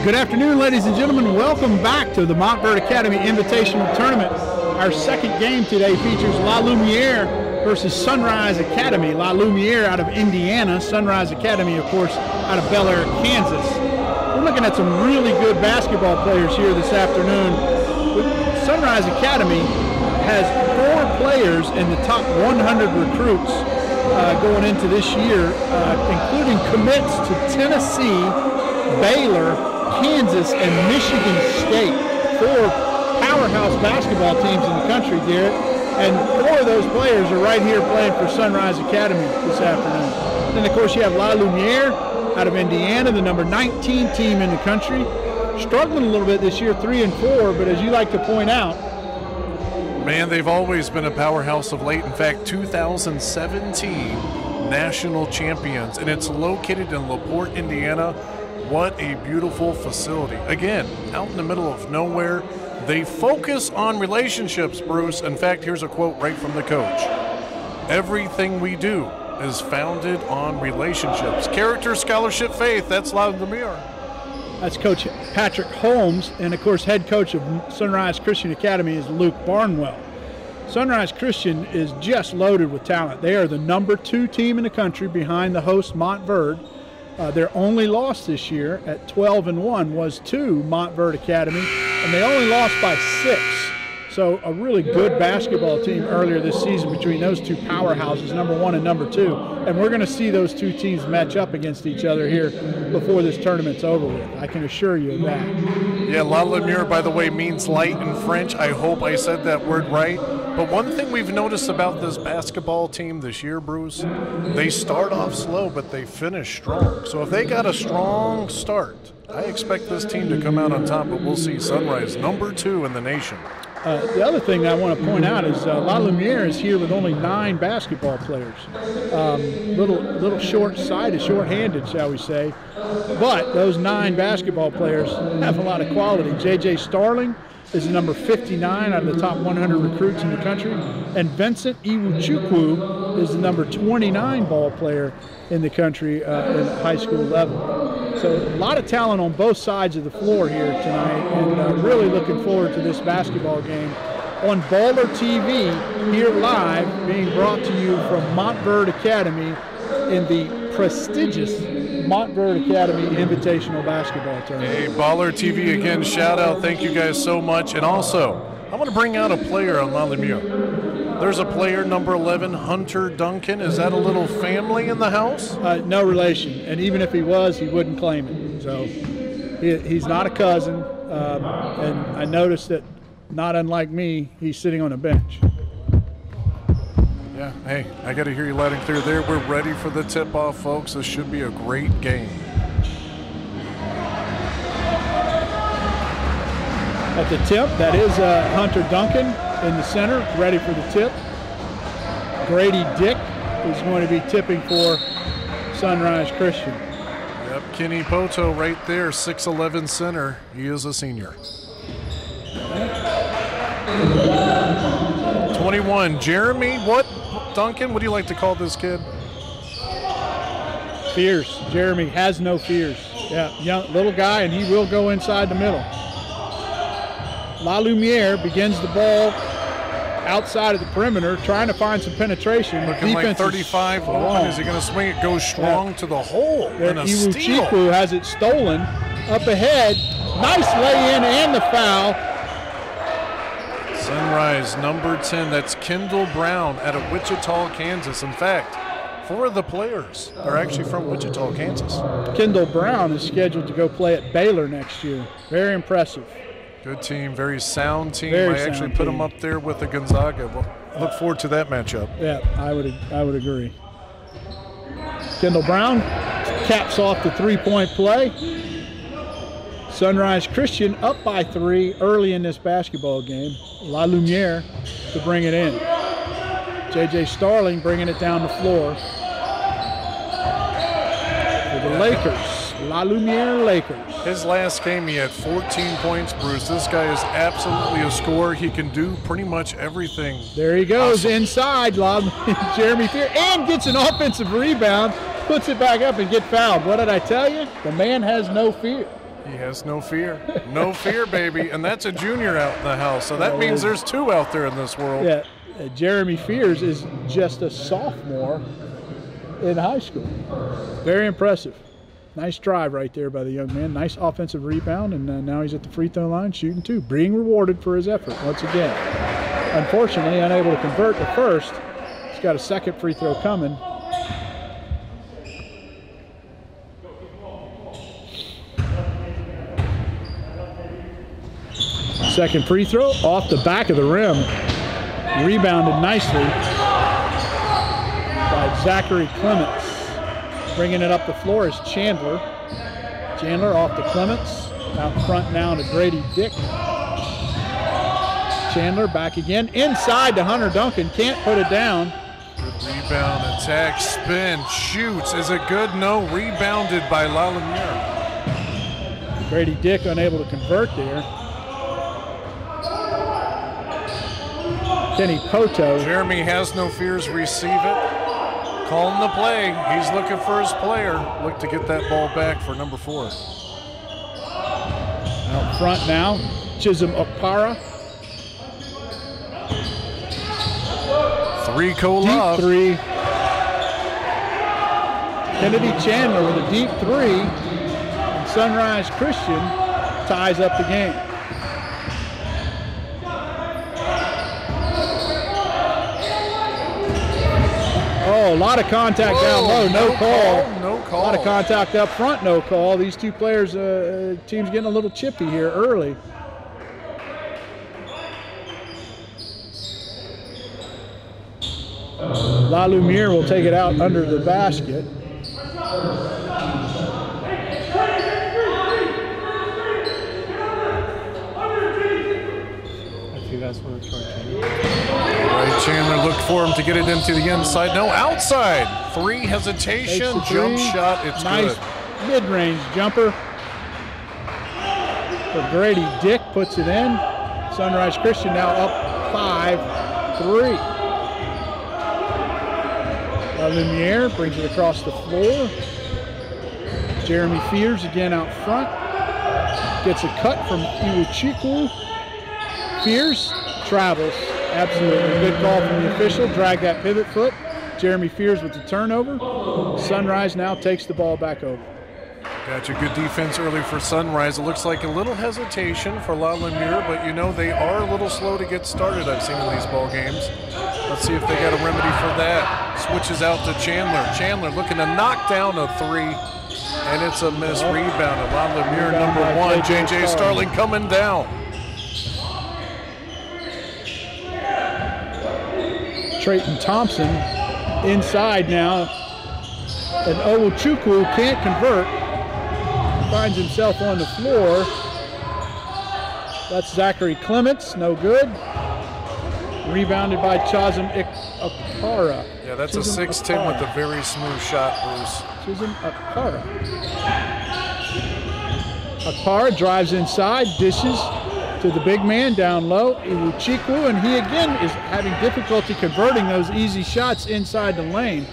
Good afternoon, ladies and gentlemen. Welcome back to the Montverde Academy Invitational Tournament. Our second game today features La Lumiere versus Sunrise Academy. La Lumiere out of Indiana, Sunrise Academy, of course, out of Bel Air, Kansas. We're looking at some really good basketball players here this afternoon. Sunrise Academy has 4 players in the top 100 recruits going into this year, including commits to Tennessee, Baylor, Kansas, and Michigan State. 4 powerhouse basketball teams in the country, Garrett, and 4 of those players are right here playing for Sunrise Academy this afternoon. Then, of course, you have La Lumiere out of Indiana, the number 19 team in the country. Struggling a little bit this year, 3 and 4, but as you like to point out, man, they've always been a powerhouse of late. In fact, 2017 national champions, and it's located in LaPorte, Indiana. What a beautiful facility. Again, out in the middle of nowhere. They focus on relationships, Bruce. In fact, here's a quote right from the coach. Everything we do is founded on relationships. Character, scholarship, faith. That's La Lumiere. That's Coach Patrick Holmes, and of course, head coach of Sunrise Christian Academy is Luke Barnwell. Sunrise Christian is just loaded with talent. They are the number 2 team in the country behind the host Montverde. Their only loss this year at 12-1 was to Montverde Academy, and they only lost by 6. So a really good basketball team earlier this season between those 2 powerhouses, number 1 and number 2. And we're going to see those 2 teams match up against each other here before this tournament's over with. I can assure you of that. Yeah, La Lumiere, by the way, means light in French. I hope I said that word right. But one thing we've noticed about this basketball team this year, Bruce, they start off slow, but they finish strong. So if they got a strong start, I expect this team to come out on top, but we'll see. Sunrise, number 2 in the nation. The other thing I want to point out is La Lumiere is here with only 9 basketball players. Little short-sighted, short-handed, shall we say. But those 9 basketball players have a lot of quality. J.J. Starling is the number 59 out of the top 100 recruits in the country. And Vincent Iwuchukwu is the number 29 ball player in the country at the high school level. So a lot of talent on both sides of the floor here tonight, and really looking forward to this basketball game on Baller TV, here live, being brought to you from Montverde Academy in the prestigious Montverde Academy Invitational Basketball Tournament. Hey, Baller TV again, shout out, thank you guys so much. And also, I want to bring out a player on La Lumiere. There's a player, number 11, Hunter Duncan. Is that a little family in the house? No relation, and even if he was, he wouldn't claim it. So he's not a cousin, and I noticed that, not unlike me, he's sitting on a bench. Yeah, hey, I got to hear you loud and clear there. We're ready for the tip-off, folks. This should be a great game. At the tip, that is Hunter Duncan in the center, ready for the tip. Grady Dick is going to be tipping for Sunrise Christian. Yep, Kenny Poto right there, 6'11" center. He is a senior. 21, Jeremy, what? Duncan, what do you like to call this kid? Fierce. Jeremy has no fears. Yeah, young little guy, and he will go inside the middle. La Lumiere begins the ball outside of the perimeter, trying to find some penetration. Looking like 35 long. Is he going to swing it? Goes strong to the hole. And a steal. Iwuchukwu has it stolen. Up ahead. Nice lay-in and the foul. Sunrise, number 10. That's Kendall Brown out of Wichita, Kansas. In fact, 4 of the players are actually from Wichita, Kansas. Kendall Brown is scheduled to go play at Baylor next year. Very impressive. Good team, very sound team. Very I actually sound put team. them up there with the Gonzaga. Well, look forward to that matchup. Yeah, I would agree. Kendall Brown caps off the 3-point play. Sunrise Christian up by 3 early in this basketball game. La Lumiere to bring it in. J.J. Starling bringing it down the floor for the Lakers. La Lumiere Lakers. His last game, he had 14 points, Bruce. This guy is absolutely a scorer. He can do pretty much everything. There he goes inside, Jeremy Fear, and gets an offensive rebound, puts it back up and get fouled. What did I tell you? The man has no fear. He has no fear. No fear, baby. And that's a junior out in the house. So that means there's 2 out there in this world. Yeah, Jeremy Fears is just a sophomore in high school. Very impressive. Nice drive right there by the young man. Nice offensive rebound, and now he's at the free throw line shooting 2, being rewarded for his effort once again. Unfortunately, unable to convert the first. He's got a second free throw coming. Second free throw off the back of the rim. Rebounded nicely by Zachary Clements. Bringing it up the floor is Chandler. Chandler off to Clements. Out front now to Grady Dick. Chandler back again. Inside to Hunter Duncan. Can't put it down. Good rebound, attack, spin, shoots. Is it good? No. Rebounded by Lumiere. Grady Dick unable to convert there. Kenny Poto. Jeremy has no fears, receive it. Calling the play. He's looking for his player. Look to get that ball back for number 4. Out front now, Chisholm Okpara. 3 Kolov. Deep 3. Kennedy Chandler with a deep 3. And Sunrise Christian ties up the game. Oh, a lot of contact down low, no call. No call. A lot of contact up front, no call. These 2 players, team's getting a little chippy here early. Lumiere will take it out under the basket. If you guys want to try Chandler looked for him to get it into the inside. No, outside. 3 hesitation, jump shot. It's nice good. Mid-range jumper. For Grady Dick puts it in. Sunrise Christian now up 5-3. Lumiere brings it across the floor. Jeremy Fears again out front. Gets a cut from Iwuchukwu. Fears travels. Absolutely. Good call from the official. Drag that pivot foot. Jeremy Fears with the turnover. Sunrise now takes the ball back over. Gotcha. Good defense early for Sunrise. It looks like a little hesitation for Lumiere, but you know they are a little slow to get started, I've seen in these ball games. Let's see if they got a remedy for that. Switches out to Chandler. Chandler looking to knock down a 3, and it's a missed rebound. Lumiere number 1. J.J. Starling coming down. Trayton Thompson inside now, and Iwuchukwu can't convert. Finds himself on the floor. That's Zachary Clements, no good. Rebounded by Chisholm Okpara. Yeah, that's a 6'10" with a very smooth shot, Bruce. Chisholm Okpara. Okpara drives inside, dishes to the big man down low, Iwuchukwu, and he again is having difficulty converting those easy shots inside the lane.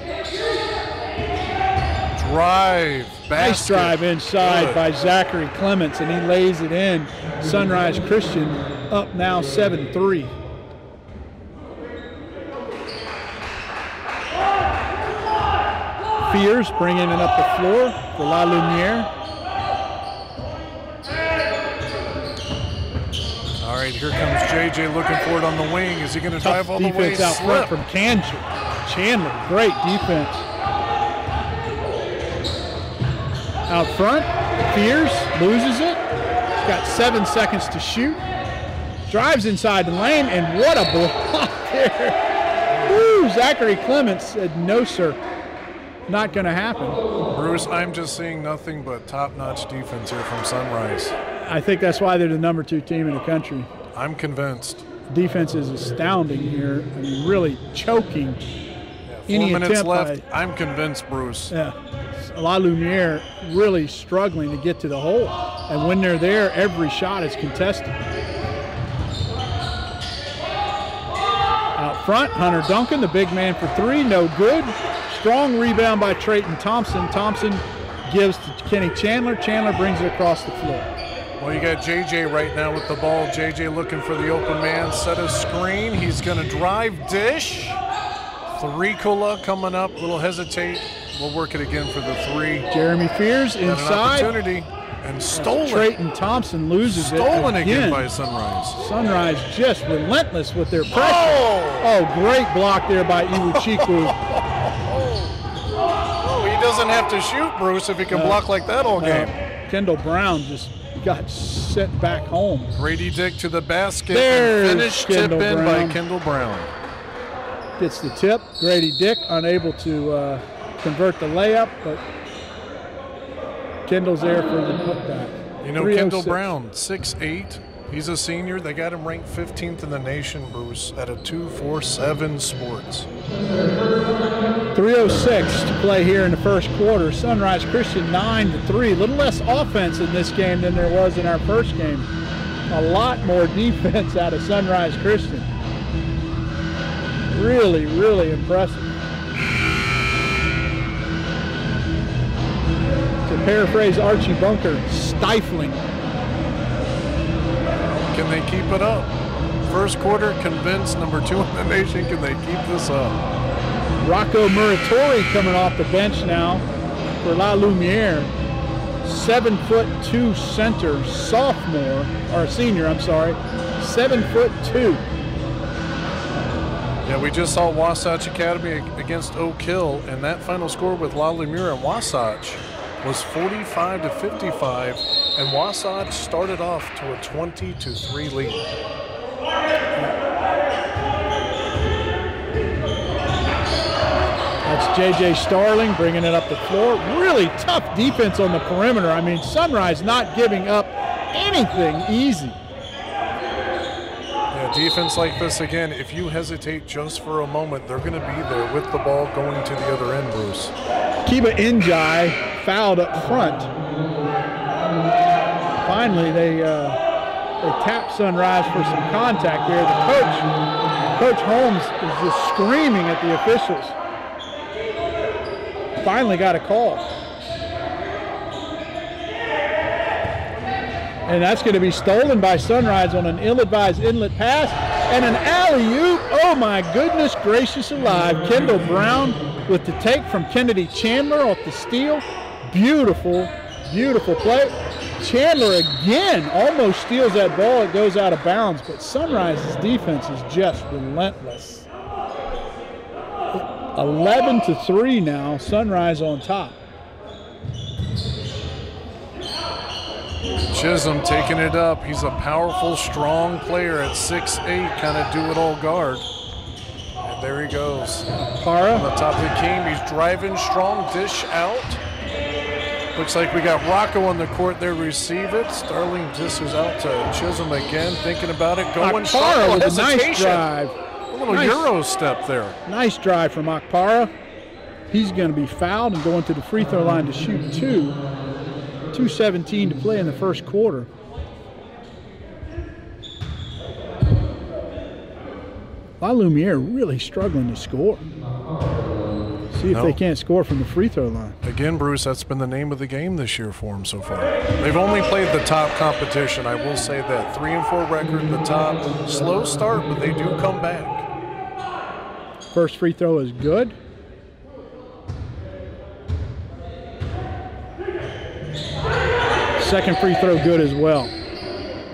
Drive, basket. Nice drive inside by Zachary Clements, and he lays it in. Sunrise Christian up now 7-3. Fears bringing it up the floor for Lumiere. All right, here comes JJ looking for it on the wing. Is he going to drive all the way? Defense out front from Chandler. Great defense. Out front, Fears loses it. He's got 7 seconds to shoot. Drives inside the lane, and what a block there. Woo, Zachary Clements said, no, sir. Not going to happen. Bruce, I'm just seeing nothing but top-notch defense here from Sunrise. I think that's why they're the number 2 team in the country. I'm convinced. Defense is astounding here. I mean, really choking. Yeah, 4 minutes left. I'm convinced, Bruce. Yeah. Lumiere really struggling to get to the hole. And when they're there, every shot is contested. Out front, Hunter Duncan, the big man for 3, no good. Strong rebound by Trayton Thompson. Thompson gives to Kenny Chandler. Chandler brings it across the floor. Well, you got JJ right now with the ball. JJ looking for the open man, set a screen. He's going to drive, dish. Three-Kula coming up, little hesitate. We'll work it again for the three. Jeremy Fears got inside. An opportunity and stolen. Trayton Thompson loses stolen it again by Sunrise. Sunrise just relentless with their pressure. Oh, great block there by Iwuchukwu. He doesn't have to shoot, Bruce, if he can block like that all game. Kendall Brown just got sent back home. Grady Dick to the basket. There's and finished Kendall tip in Brown. by Kendall Brown. Gets the tip. Grady Dick unable to convert the layup, but Kendall's there for the putback. You know, Kendall Brown, 6'8". He's a senior. They got him ranked 15th in the nation, Bruce, at a 247 Sports. 3:06 to play here in the first quarter. Sunrise Christian 9-3. A little less offense in this game than there was in our first game. A lot more defense out of Sunrise Christian. Really, really impressive. To paraphrase Archie Bunker, stifling. Can they keep it up? First quarter, convinced, number 2 in the nation. Can they keep this up? Rocco Muratori coming off the bench now for La Lumiere. 7'2" center, sophomore, or senior, I'm sorry. 7'2". Yeah, we just saw Wasatch Academy against Oak Hill, and that final score with La Lumiere and Wasatch was 45-55, and Wasatch started off to a 20-3 lead. That's J.J. Starling bringing it up the floor. Really tough defense on the perimeter. I mean, Sunrise not giving up anything easy. Yeah, defense like this, again, if you hesitate just for a moment, they're going to be there with the ball going to the other end, Bruce. Kiba Njai fouled up front. Finally, they tapped Sunrise for some contact there. The Coach Holmes is just screaming at the officials. Finally got a call. And that's going to be stolen by Sunrise on an ill-advised inlet pass and an alley-oop. Oh my goodness gracious alive. Kendall Brown with the take from Kennedy Chandler off the steal. Beautiful, beautiful play. Chandler again almost steals that ball. It goes out of bounds, but Sunrise's defense is just relentless. 11-3 now, Sunrise on top. Chisholm taking it up. He's a powerful, strong player at 6'8", kind of do-it-all guard. And there he goes. Para on the top of the key. He's driving strong, dish out. Looks like we got Rocco on the court there, receive it. Starling dishes out to Chisholm again, thinking about it, going Para with a nice drive. A little Euro step there. Nice drive from Akpara. He's going to be fouled and going to the free throw line to shoot 2. 2:17 to play in the first quarter. La Lumiere really struggling to score. See if they can't score from the free throw line. Again, Bruce, that's been the name of the game this year for them so far. They've only played the top competition, I will say that. 3-4 record, the top. Slow start, but they do come back. First free throw is good. Second free throw good as well.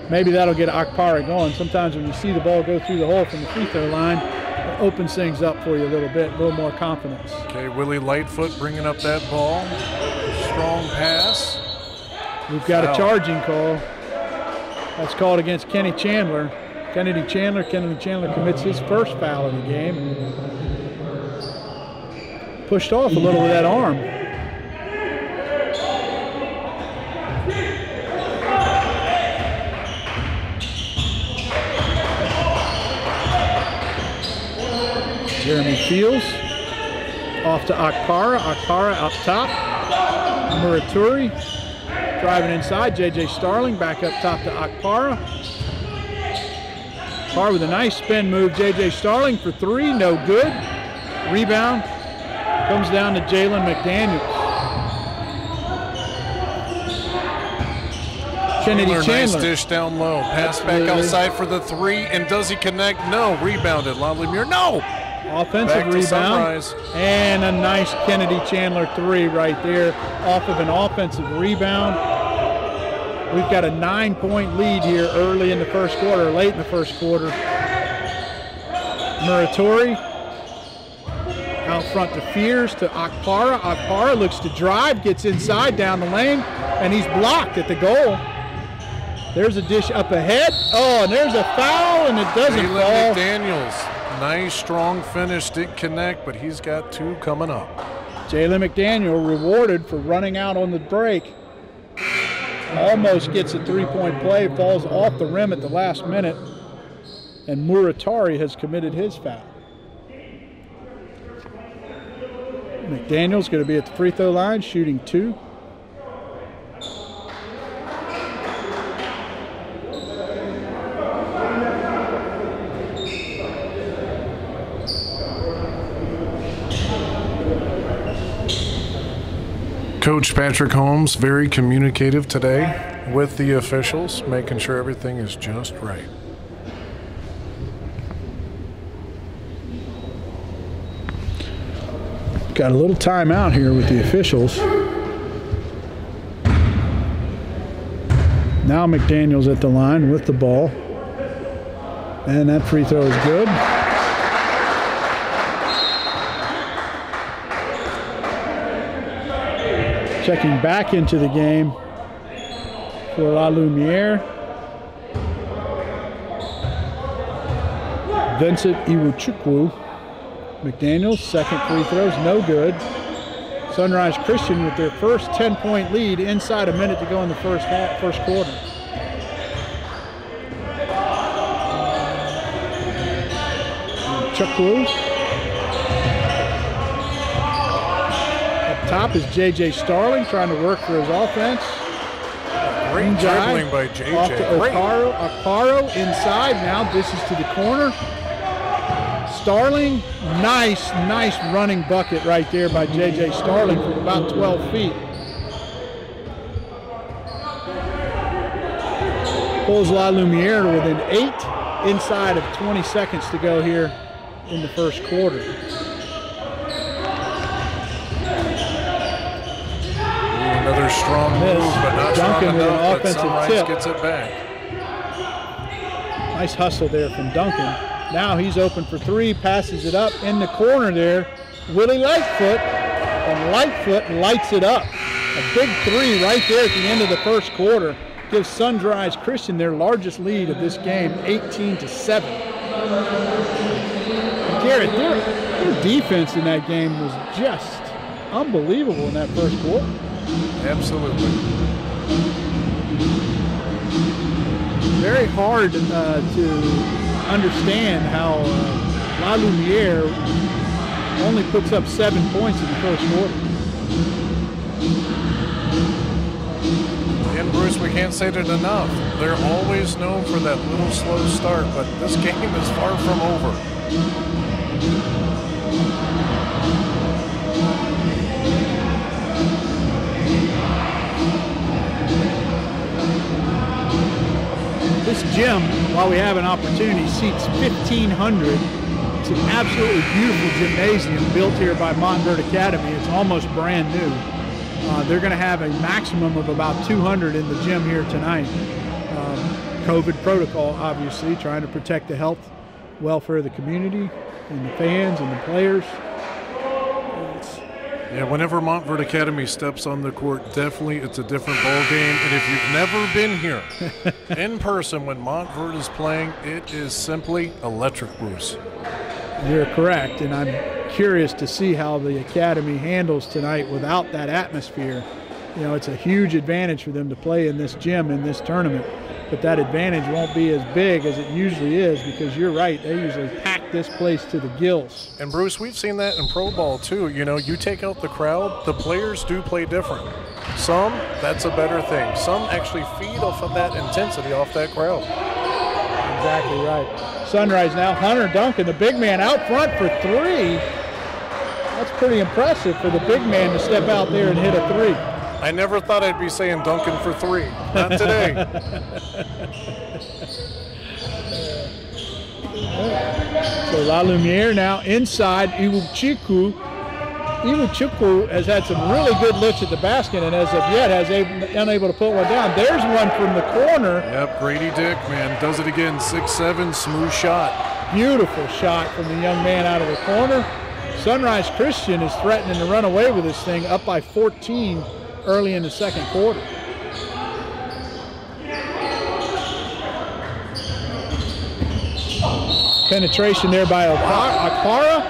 Maybe that'll get Akpara going. Sometimes when you see the ball go through the hole from the free throw line, it opens things up for you a little bit, a little more confidence. Okay, Willie Lightfoot bringing up that ball. Strong pass. We've got a charging call. That's called against Kenny Chandler. Kennedy Chandler commits his first foul of the game. Pushed off a little with that arm. Jeremy Fields off to Akpara. Akpara up top. Muraturi driving inside. J.J. Starling back up top to Akpara. Akpara with a nice spin move. J.J. Starling for 3, no good. Rebound comes down to Jalen McDaniels. Kennedy Nice Chandler. dish down low. Pass back outside for the three. And does he connect? No. Rebounded. Lumiere. No. Offensive Back to rebound. Sunrise. And a nice Kennedy Chandler three right there off of an offensive rebound. We've got a 9-point lead here early in the first quarter, late in the first quarter. Muratori out front to Fears to Akpara. Akpara looks to drive, gets inside down the lane, and he's blocked at the goal. There's a dish up ahead. Oh, and there's a foul, and it doesn't fall. McDaniels. Nice, strong finish. Didn't connect, but he's got two coming up. Jalen McDaniel rewarded for running out on the break. Almost gets a three-point play, falls off the rim at the last minute, and Muratari has committed his foul. McDaniel's going to be at the free throw line, shooting 2. Coach Patrick Holmes, very communicative today with the officials, making sure everything is just right. Got a little timeout here with the officials. Now McDaniel's at the line with the ball. And that free throw is good. Checking back into the game for La Lumiere. Vincent Iwuchukwu. McDaniels, second free throws, no good. Sunrise Christian with their first 10-point lead inside a minute to go in the first quarter. Chukwu. Up top is J.J. Starling trying to work for his offense. Great dribbling by J.J. Off to Okparo inside, now dishes to the corner. Starling, nice running bucket right there by J.J. Starling from about 12 feet. Pulls La Lumiere to within 8 inside of 20 seconds to go here in the first quarter. Another strong move, but not Duncan strong with enough, an offensive Sunrise tip. Gets it back. Nice hustle there from Duncan. Now he's open for 3, passes it up in the corner there. Willie Lightfoot, and Lightfoot lights it up. A big 3 right there at the end of the first quarter gives Sunrise Christian their largest lead of this game, 18-7. Garrett, their defense in that game was just unbelievable in that first quarter. Absolutely. Very hard to understand how La Lumiere only puts up 7 points in the first quarter. And Bruce, we can't say that enough. They're always known for that little slow start, but this game is far from over. This gym, while we have an opportunity, seats 1,500. It's an absolutely beautiful gymnasium built here by Montverde Academy. It's almost brand new. They're going to have a maximum of about 200 in the gym here tonight. COVID protocol, obviously, trying to protect the health, welfare of the community and the fans and the players. Yeah, whenever Montverde Academy steps on the court, definitely it's a different ball game. And if you've never been here in person when Montverde is playing, it is simply electric, Bruce. You're correct, and I'm curious to see how the Academy handles tonight without that atmosphere. You know, it's a huge advantage for them to play in this gym in this tournament, but that advantage won't be as big as it usually is because you're right, they usually pack this place to the gills. And Bruce, we've seen that in pro ball too. You know, you take out the crowd, the players do play different. Some, that's a better thing. Some actually feed off of that intensity off that crowd. Exactly right. Sunrise now, Hunter Duncan, the big man out front for 3. That's pretty impressive for the big man to step out there and hit a 3. I never thought I'd be saying Duncan for 3. Not today. So La Lumiere now inside Iwuchukwu. Iwuchukwu has had some really good looks at the basket and as of yet has unable to put one down. There's one from the corner. Yep, Grady Dick, man, does it again. 6'7", smooth shot. Beautiful shot from the young man out of the corner. Sunrise Christian is threatening to run away with this thing, up by 14 early in the second quarter. Penetration there by Akpara.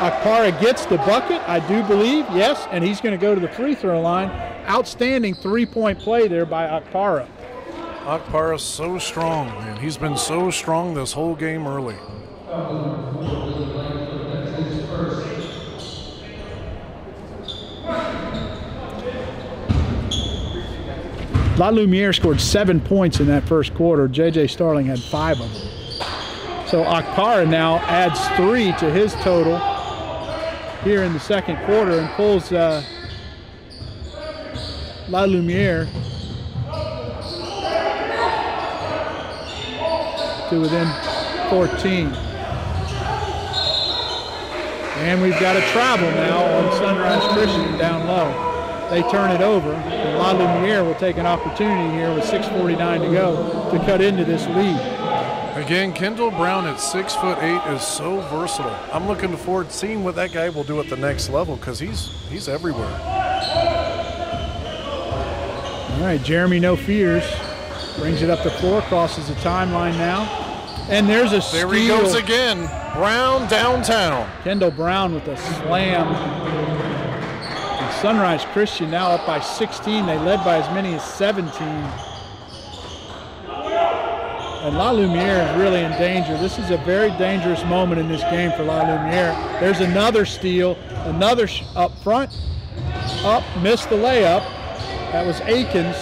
Akpara gets the bucket, I do believe, yes, and he's going to go to the free throw line. Outstanding three-point play there by Akpara. Akpara's so strong, man. He's been so strong this whole game early. La Lumiere scored 7 points in that first quarter. J.J. Starling had 5 of them. So Akpara now adds 3 to his total here in the second quarter and pulls La Lumiere to within 14. And we've got a travel now on Sunrise Christian down low. They turn it over, and La Lumiere will take an opportunity here with 6:49 to go to cut into this lead. Again, Kendall Brown at 6'8" is so versatile. I'm looking forward to seeing what that guy will do at the next level because he's everywhere. All right, Jeremy No Fears brings it up the floor, crosses the timeline now, and there's a steal. There he goes again. Brown downtown. Kendall Brown with a slam. And Sunrise Christian now up by 16. They led by as many as 17. And La Lumiere is really in danger. This is a very dangerous moment in this game for La Lumiere. There's another steal, another up front, up, missed the layup. That was Akins,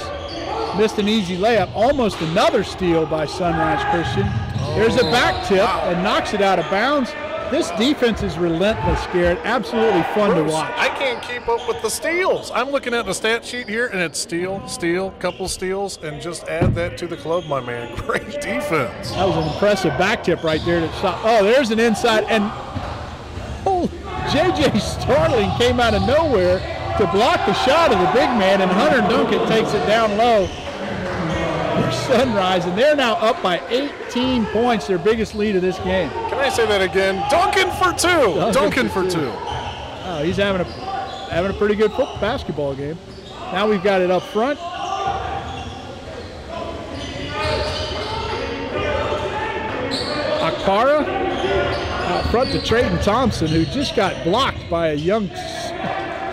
missed an easy layup. Almost another steal by Sunrise Christian. There's a back tip and knocks it out of bounds. This defense is relentless, Garrett. Absolutely fun to watch. I can't keep up with the steals. I'm looking at the stat sheet here, and it's steal, couple steals, and just add that to the club, my man. Great defense. That was an impressive back tip right there. Oh, there's an inside, and J.J. Starling came out of nowhere to block the shot of the big man, and Hunter Duncan takes it down low for Sunrise, and they're now up by 18 points, their biggest lead of this game. Can I say that again? Duncan for 2. Duncan for 2. Oh, he's having a pretty good basketball game. Now we've got it up front. Akpara out front to Trayton Thompson, who just got blocked by a young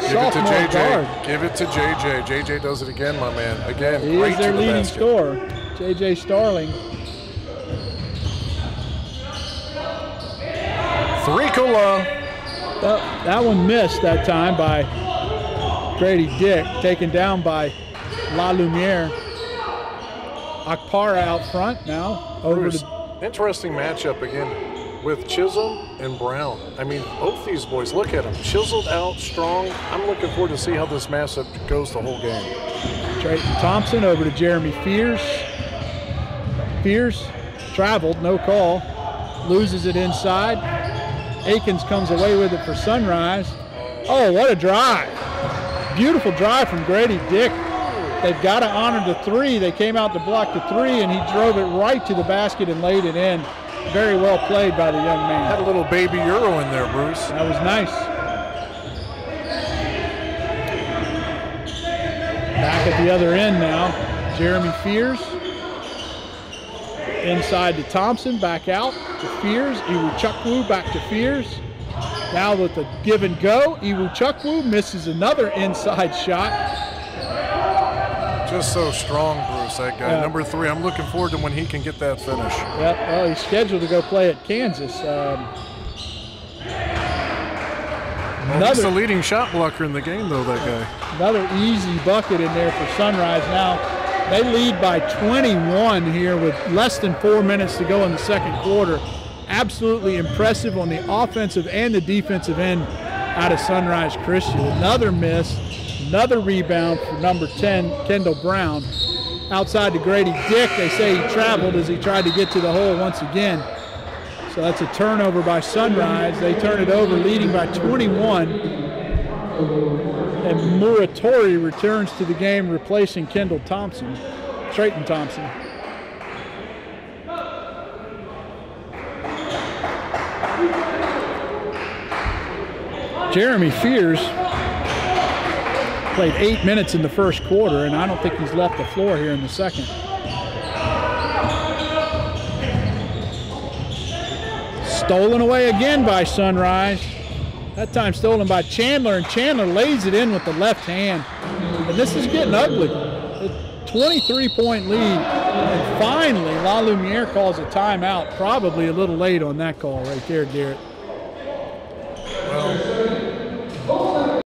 sophomore guard. Give it to JJ. JJ does it again, my man. Again, he great is their to the leading basket. scorer, JJ Starling. 3 Kula. That one missed that time by Grady Dick, taken down by La Lumiere. Akpara out front now. Bruce, interesting matchup again with Chisholm and Brown. I mean, both these boys, look at them. Chiseled out, strong. I'm looking forward to see how this matchup goes the whole game. Trayton Thompson over to Jeremy Fears. Fears traveled, no call. Loses it inside. Akins comes away with it for Sunrise. Oh, what a drive. Beautiful drive from Grady Dick. They've got to honor the 3. They came out to block the 3, and he drove it right to the basket and laid it in. Very well played by the young man. Had a little baby Euro in there, Bruce. That was nice. Back at the other end now, Jeremy Fears. Inside to Thompson, back out to Fears. Iwuchukwu back to Fears. Now with the give and go, Iwuchukwu misses another inside shot. Just so strong, Bruce, that guy. Yeah. Number 3, I'm looking forward to when he can get that finish. Yep, well, he's scheduled to go play at Kansas. He's the leading shot blocker in the game, though, that guy. Another easy bucket in there for Sunrise. Now, they lead by 21 here with less than 4 minutes to go in the second quarter. Absolutely impressive on the offensive and the defensive end out of Sunrise Christian. Another miss, Another rebound for number 10, Kendall Brown. Outside to Grady Dick. They say he traveled as he tried to get to the hole once again. So that's a turnover by Sunrise. They turn it over, leading by 21. And Muratori returns to the game, replacing Trayton Thompson. Jeremy Fears played 8 minutes in the first quarter, and I don't think he's left the floor here in the second. Stolen away again by Sunrise. That time stolen by Chandler, and Chandler lays it in with the left hand. And this is getting ugly. A 23-point lead. And finally, La Lumiere calls a timeout. Probably a little late on that call right there, Garrett. Well,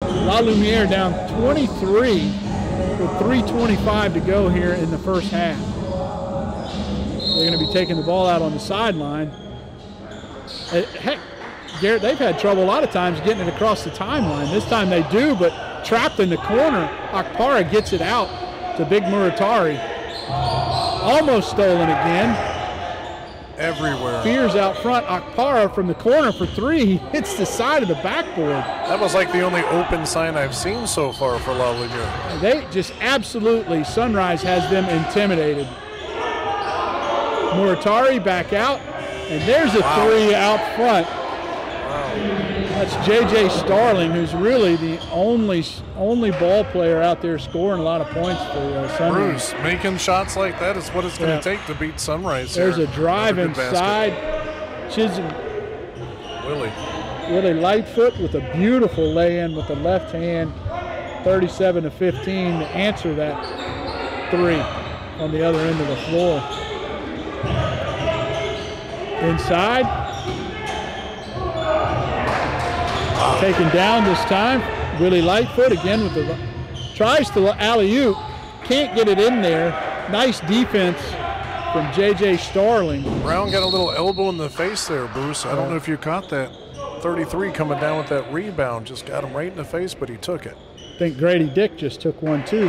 La Lumiere down 23 with 3:25 to go here in the first half. They're going to be taking the ball out on the sideline. Heck, Garrett, they've had trouble a lot of times getting it across the timeline. This time they do, but trapped in the corner. Akpara gets it out to Big Muratari. Almost stolen again. Everywhere. Fears out front. Akpara from the corner for three. He hits the side of the backboard. That was like the only open sign I've seen so far for La Lumiere. They just absolutely, Sunrise has them intimidated. Muratari back out, and there's a three out front. Wow. That's J.J. Starling, who's really the only ball player out there scoring a lot of points for Sunrise. Bruce, making shots like that is what it's going to take to beat Sunrise. There's here. a drive inside. Chisholm. Willie Lightfoot with a beautiful lay-in with the left hand, 37-15 to answer that three on the other end of the floor. Inside. Taken down this time. Willie Lightfoot again with the tries to alley-oop, can't get it in there. Nice defense from J.J. Starling. Brown got a little elbow in the face there, Bruce. I don't know if you caught that. 33 coming down with that rebound, just got him right in the face, but he took it. I think Grady Dick just took one too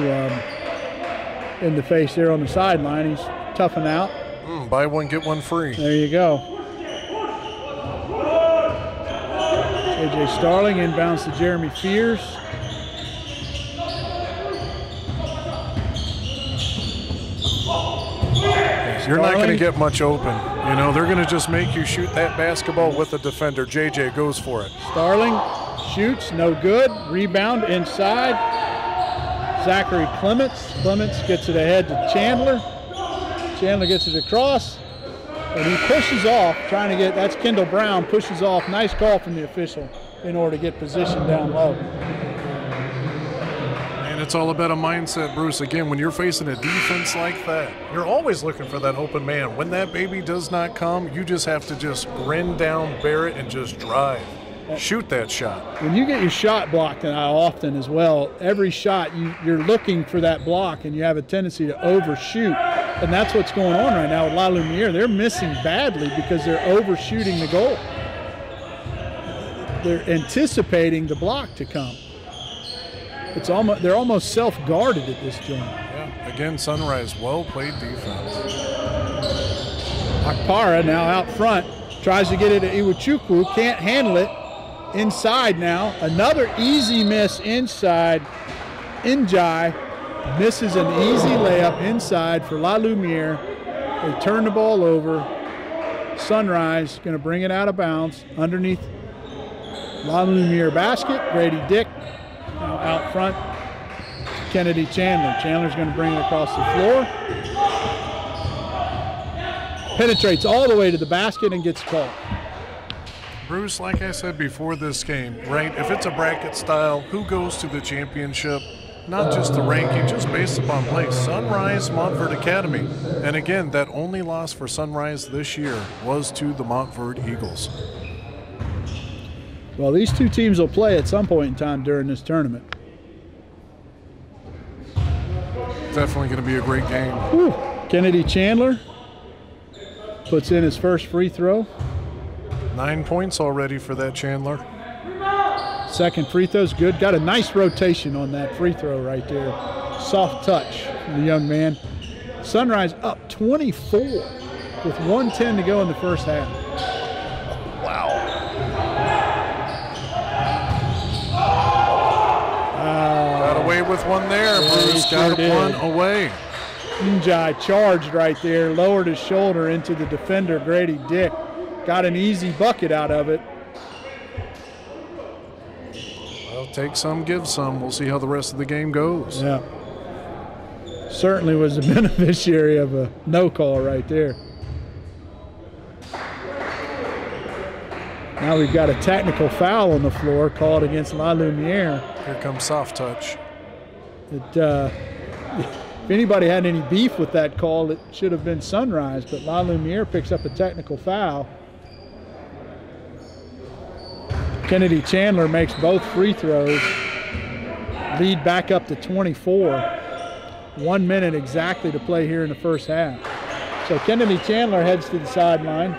in the face there on the sideline. He's toughing out. Buy one, get one free. There you go. J.J. Starling inbounds to Jeremy Fears. You're not going to get much open. You know, they're going to just make you shoot that basketball with the defender. JJ goes for it. Starling shoots, no good. Rebound inside. Zachary Clements. Clements gets it ahead to Chandler. Chandler gets it across. And he pushes off, trying to get, that's Kendall Brown, pushes off. Nice call from the official in order to get position down low. And it's all about a mindset, Bruce. Again, when you're facing a defense like that, you're always looking for that open man. When that baby does not come, you just have to just grin down, bear it, and just drive. Shoot that shot. When you get your shot blocked, and I often as well, every shot you're looking for that block, and you have a tendency to overshoot. And that's what's going on right now with La Lumiere. They're missing badly because they're overshooting the goal. They're anticipating the block to come. They're almost self-guarded at this joint. Yeah, again, Sunrise, well-played defense. Akpara now out front, tries to get it to Iwachukwu, can't handle it. Inside now, another easy miss inside. Njai misses an easy layup inside for La Lumiere. They turn the ball over. Sunrise going to bring it out of bounds underneath La Lumiere basket. Grady Dick now out front to Kennedy Chandler. Chandler's going to bring it across the floor. Penetrates all the way to the basket and gets called. Bruce, like I said before this game, right, if it's a bracket style, who goes to the championship? Not just the ranking, just based upon play. Sunrise, Montverde Academy. And again, that only loss for Sunrise this year was to the Montverde Eagles. Well, these two teams will play at some point in time during this tournament. Definitely going to be a great game. Whew. Kennedy Chandler puts in his first free throw. 9 points already for that Chandler. Second free throw's good. Got a nice rotation on that free throw right there. Soft touch from the young man. Sunrise up 24 with 1:10 to go in the first half. Wow. Got away with one there, Bruce. Got one away. Njai charged right there, lowered his shoulder into the defender, Grady Dick. Got an easy bucket out of it. Well, take some, give some. We'll see how the rest of the game goes. Yeah. Certainly was the beneficiary of a no call right there. Now we've got a technical foul on the floor called against La Lumiere. Here comes soft touch. If anybody had any beef with that call, it should have been Sunrise, but La Lumiere picks up a technical foul. Kennedy Chandler makes both free throws. Lead back up to 24. 1 minute exactly to play here in the first half. So Kennedy Chandler heads to the sideline.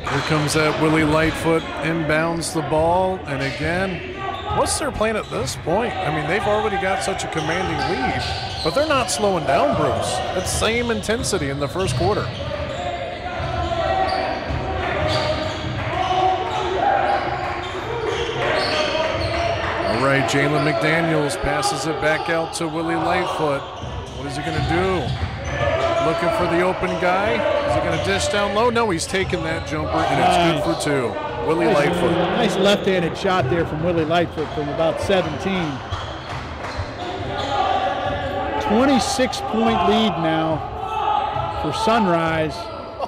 Here comes that Willie Lightfoot, inbounds the ball, and again, what's their plan at this point? I mean, they've already got such a commanding lead, but they're not slowing down, Bruce. It's same intensity in the first quarter. All right, Jalen McDaniels passes it back out to Willie Lightfoot. What is he going to do? Looking for the open guy. Is he going to dish down low? No, he's taking that jumper, and it's good for two. Willie Lightfoot. Nice left-handed shot there from Willie Lightfoot from about 17. 26-point lead now for Sunrise,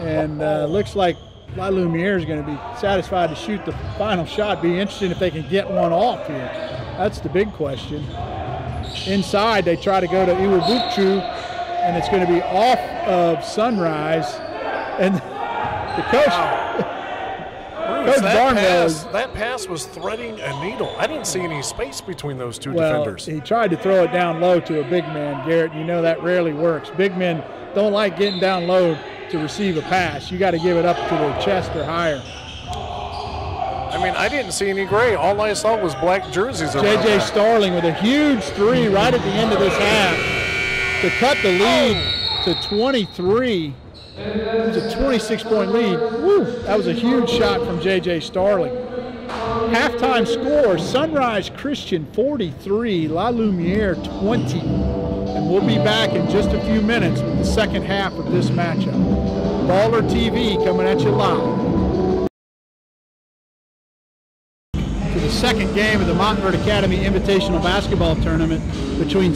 and looks like La Lumiere is going to be satisfied to shoot the final shot. Be interesting if they can get one off here. That's the big question. Inside, they try to go to Iwabukchu, and it's going to be off of Sunrise. And the coach, Bruce, that pass was threading a needle. I didn't see any space between those two defenders. He tried to throw it down low to a big man, Garrett. You know that rarely works. Big men don't like getting down low to receive a pass. You got to give it up to their chest or higher. I mean, I didn't see any gray. All I saw was black jerseys around J.J. that. Starling with a huge three right at the end of this half to cut the lead to 23. It was a 26-point lead. Woo, that was a huge shot from J.J. Starling. Halftime score, Sunrise Christian 43, La Lumiere 20. And we'll be back in just a few minutes with the second half of this matchup. Baller TV coming at you live. To the second game of the Montverde Academy Invitational Basketball Tournament between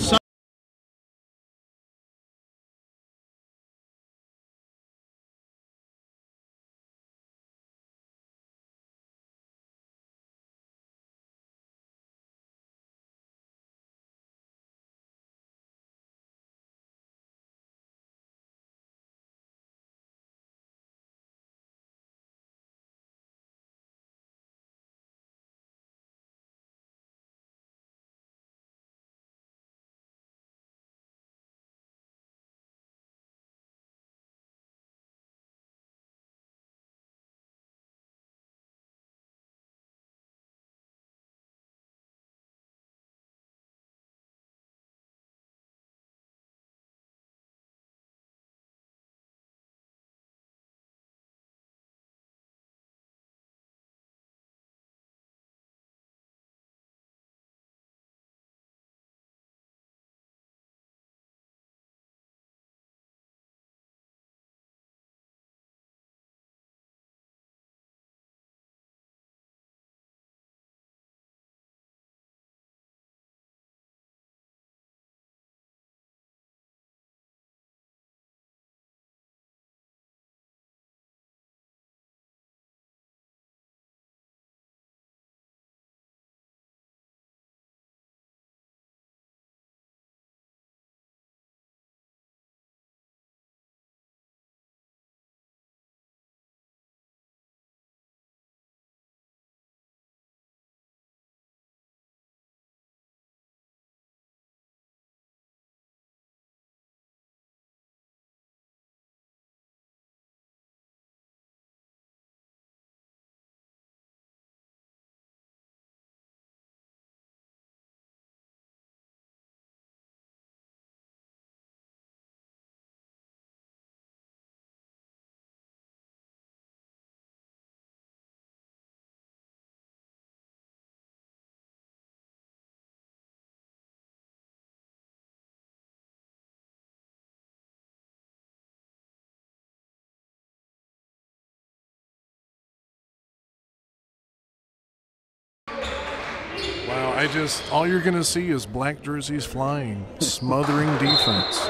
all you're going to see is black jerseys flying, smothering defense.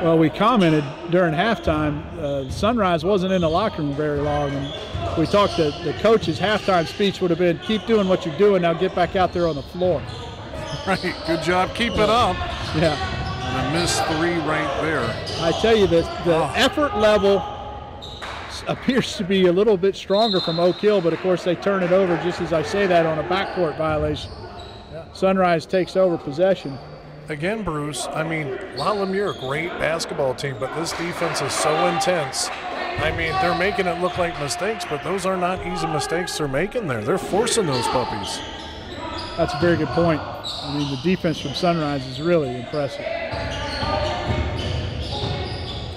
Well, we commented during halftime, Sunrise wasn't in the locker room very long, and we talked that the coach's halftime speech would have been, keep doing what you're doing, now get back out there on the floor. Right, good job, keep it up. Yeah. And a missed three right there. I tell you, the effort level appears to be a little bit stronger from Oak Hill, but of course they turn it over just as I say that on a backcourt violation. Yeah. Sunrise takes over possession. Again, Bruce, I mean, La Lumiere, great basketball team, but this defense is so intense. I mean, they're making it look like mistakes, but those are not easy mistakes they're making there. They're forcing those puppies. That's a very good point. I mean, the defense from Sunrise is really impressive.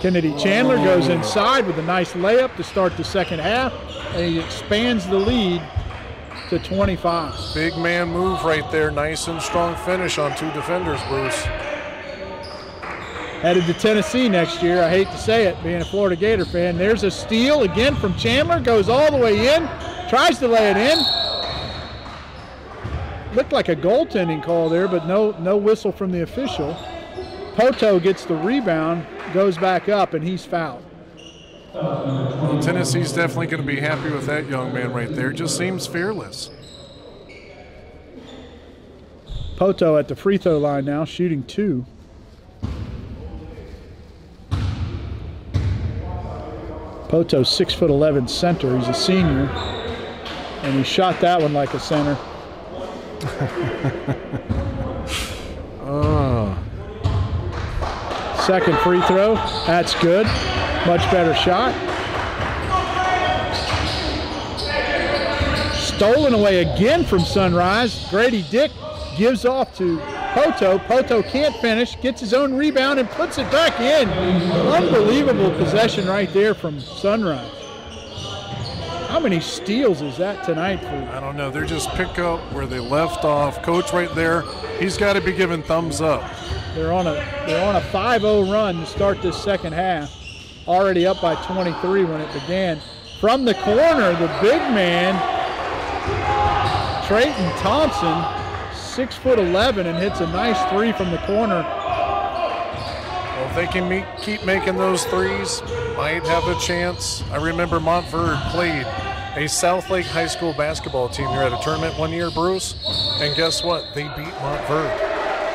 Kennedy Chandler goes inside with a nice layup to start the second half, and he expands the lead to 25. Big man move right there. Nice and strong finish on two defenders, Bruce. Headed to Tennessee next year. I hate to say it, being a Florida Gator fan. There's a steal again from Chandler. Goes all the way in. Tries to lay it in. Looked like a goaltending call there, but no whistle from the official. Poto gets the rebound, goes back up, and he's fouled. Well, Tennessee's definitely going to be happy with that young man right there. Just seems fearless. Poto at the free throw line now, shooting 2. Poto, 6'11" center. He's a senior, and he shot that one like a center. Second free throw. That's good. Much better shot. Stolen away again from Sunrise. Grady Dick gives off to Poto. Poto can't finish, gets his own rebound and puts it back in. Unbelievable possession right there from Sunrise. How many steals is that tonight for? I don't know. They're just pick up where they left off. Coach right there, he's got to be given thumbs up. They're on a 5-0 run to start this second half. Already up by 23 when it began. From the corner, the big man, Trayton Thompson, 6'11", and hits a nice three from the corner. Well, if they can keep making those threes, might have a chance. I remember Montverde played a South Lake High School basketball team here at a tournament one year, Bruce, and guess what? They beat Montverde.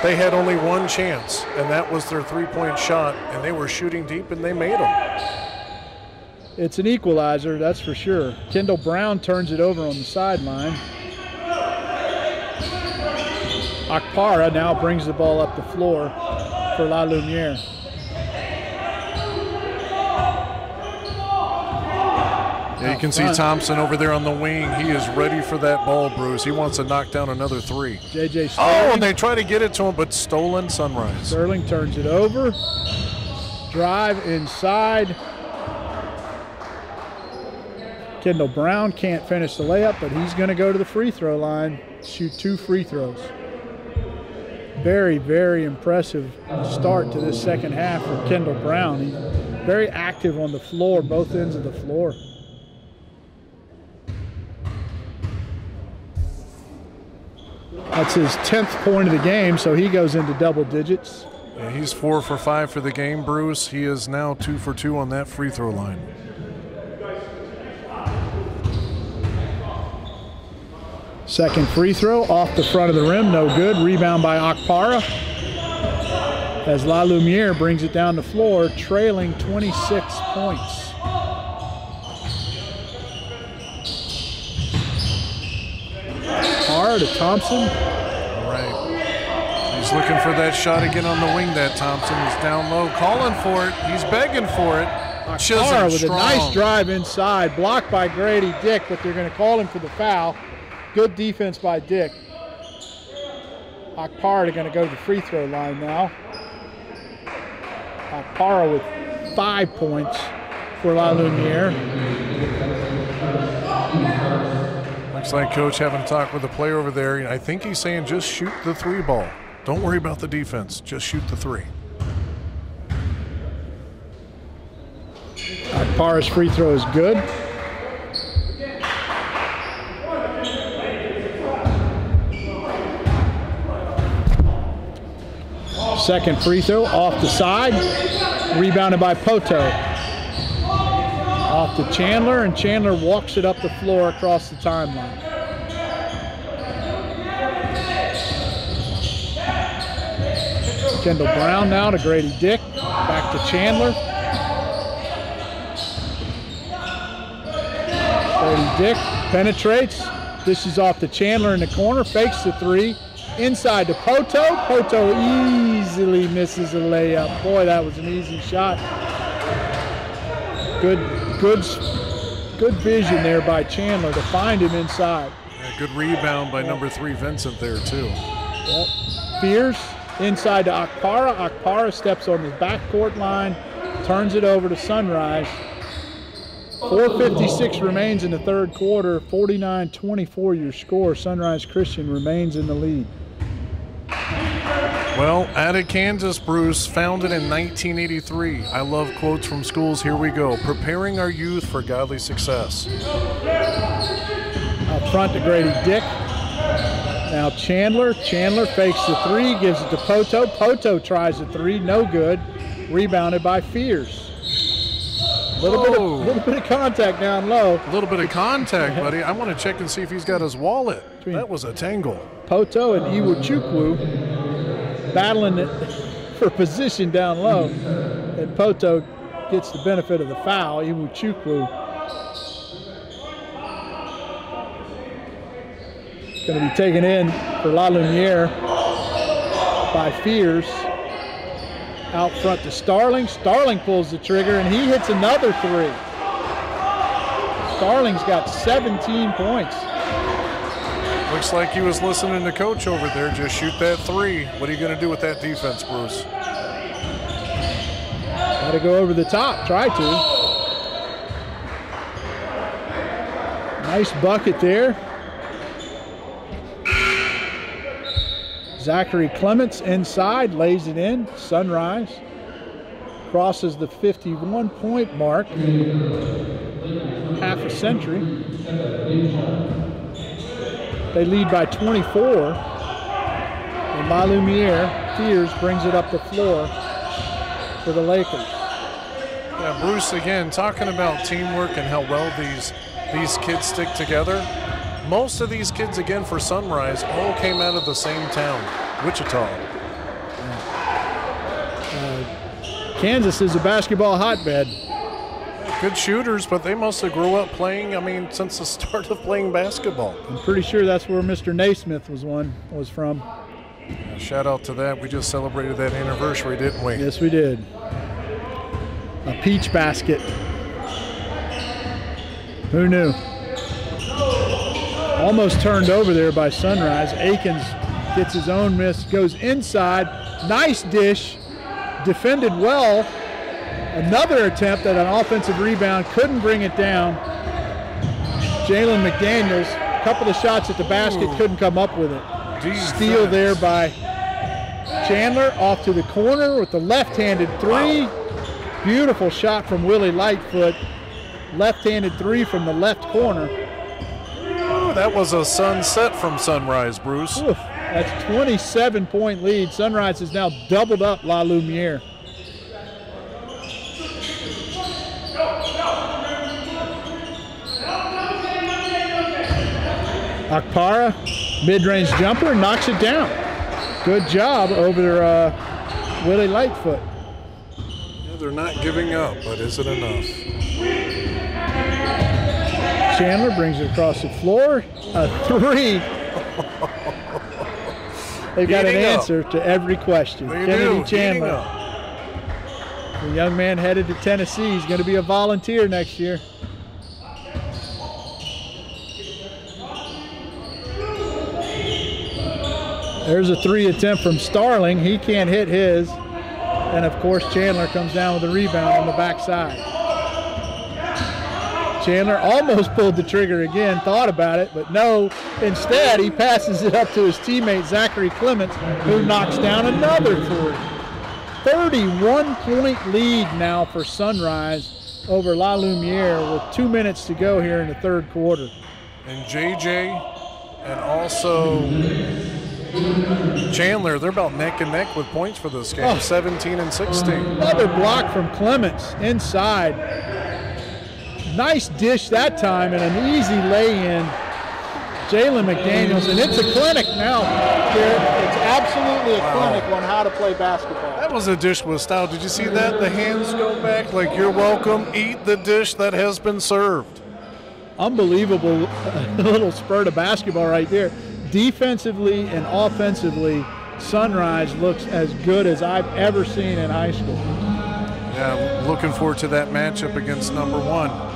They had only one chance, and that was their three-point shot, and they were shooting deep, and they made them. It's an equalizer, that's for sure. Kendall Brown turns it over on the sideline. Akpara now brings the ball up the floor for La Lumiere. Yeah, you can see Thompson over there on the wing. He is ready for that ball, Bruce. He wants to knock down another three. J.J. Sterling. Oh, and they try to get it to him, but stolen. Sunrise. Sterling turns it over. Drive inside. Kendall Brown can't finish the layup, but he's going to go to the free throw line, shoot 2 free throws. Very, very impressive start to this second half for Kendall Brown. He's very active on the floor, both ends of the floor. That's his 10th point of the game, so he goes into double digits. Yeah, he's 4 for 5 for the game, Bruce. He is now 2 for 2 on that free throw line. Second free throw off the front of the rim, no good. Rebound by Akpara. As La Lumiere brings it down the floor, trailing 26 points. Akpara to Thompson. All right. He's looking for that shot again on the wing, that Thompson. He's down low, calling for it. He's begging for it. Akpara with a nice drive inside, blocked by Grady Dick, but they're going to call him for the foul. Good defense by Dick. Akpara going to go to the free throw line now. Akpara with 5 points for La Lumiere. Looks like Coach having a talk with the player over there. I think he's saying just shoot the 3 ball. Don't worry about the defense. Just shoot the 3. Akpara's free throw is good. second free throw off the side, rebounded by Poto. Off to Chandler, and Chandler walks it up the floor across the timeline. Kendall Brown now to Grady Dick, back to Chandler. Grady Dick penetrates, dishes off to Chandler in the corner, fakes the three, inside to Poto. Poto easily misses a layup. Boy, that was an easy shot. Good vision there by Chandler to find him inside. Yeah, good rebound by number 3 Vincent there too. Yep. Fears inside to Akpara. Akpara steps on the backcourt line, turns it over to Sunrise. 4:56 remains in the third quarter. 49-24 your score. Sunrise Christian remains in the lead. Well, out of Kansas, Bruce, founded in 1983. I love quotes from schools. Here we go. Preparing our youth for godly success. Out front to Grady Dick. Now Chandler. Chandler fakes the three, gives it to Poto. Poto tries the three, no good. Rebounded by Fears. Little bit of contact down low. A little bit of contact, buddy. I want to check and see if he's got his wallet. That was a tangle. Poto and Iwuchukwu battling it for position down low, and Poto gets the benefit of the foul. Iwuchukwu going to be taken in for La Lumiere by Fears. Out front to Starling. Starling pulls the trigger, and he hits another three. Starling's got 17 points. Looks like he was listening to coach over there. Just shoot that three. What are you going to do with that defense, Bruce? Got to go over the top. Try to. Nice bucket there. Zachary Clements inside, lays it in. Sunrise crosses the 51-point mark. Half a century. They lead by 24. And La Lumiere, Fears, brings it up the floor for the Lakers. Yeah, Bruce, again, talking about teamwork and how well these kids stick together. Most of these kids, again, for Sunrise, all came out of the same town, Wichita. Kansas is a basketball hotbed. Good shooters, but they must have grew up playing, since the start of playing basketball. I'm pretty sure that's where Mr. Naismith was from. Yeah, shout out to that. We just celebrated that anniversary, didn't we? Yes, we did. A peach basket. Who knew? Almost turned over there by Sunrise. Akins gets his own miss, goes inside. Nice dish, defended well. Another attempt at an offensive rebound, couldn't bring it down. Jalen McDaniels, a couple of shots at the basket, couldn't come up with it. Steal there by Chandler, off to the corner with the left-handed three. Beautiful shot from Willie Lightfoot. Left-handed three from the left corner. That was a sunset from Sunrise, Bruce. Oof, that's 27-point lead. Sunrise has now doubled up La Lumiere. Akpara, mid-range jumper, knocks it down. Good job over Willie Lightfoot. Yeah, they're not giving up, but is it enough? Chandler brings it across the floor. A three. They've got an answer to every question. Kennedy Chandler. The young man headed to Tennessee. He's going to be a volunteer next year. There's a three attempt from Starling. He can't hit his. And, of course, Chandler comes down with a rebound on the backside. Chandler almost pulled the trigger again, thought about it, but no. Instead, he passes it up to his teammate, Zachary Clements, who knocks down another three. 31-point lead now for Sunrise over La Lumiere with 2 minutes to go here in the third quarter. And JJ and also Chandler, they're about neck and neck with points for this game, 17 and 16. Another block from Clements inside. Nice dish that time and an easy lay-in. Jalen McDaniels, and it's a clinic now, Garrett. It's absolutely a clinic on how to play basketball. That was a dish with style. Did you see that? The hands go back like you're welcome. Eat the dish that has been served. Unbelievable little spurt of basketball right there. Defensively and offensively, Sunrise looks as good as I've ever seen in high school. Yeah, looking forward to that matchup against number 1.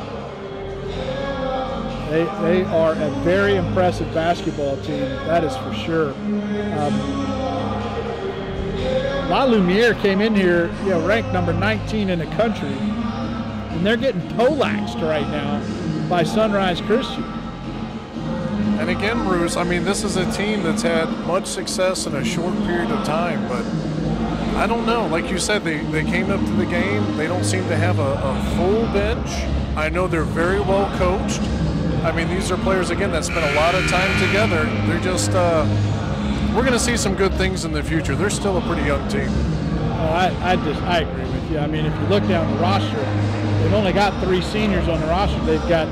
They are a very impressive basketball team, that is for sure. La Lumiere came in here, ranked number 19 in the country, and they're getting poleaxed right now by Sunrise Christian. And again, Bruce, I mean, this is a team that's had much success in a short period of time, but I don't know. Like you said, they came up to the game. They don't seem to have a full bench. I know they're very well coached. I mean, these are players, again, that spent a lot of time together. They're just, we're going to see some good things in the future. They're still a pretty young team. I agree with you. I mean, if you look down the roster, they've only got 3 seniors on the roster. They've got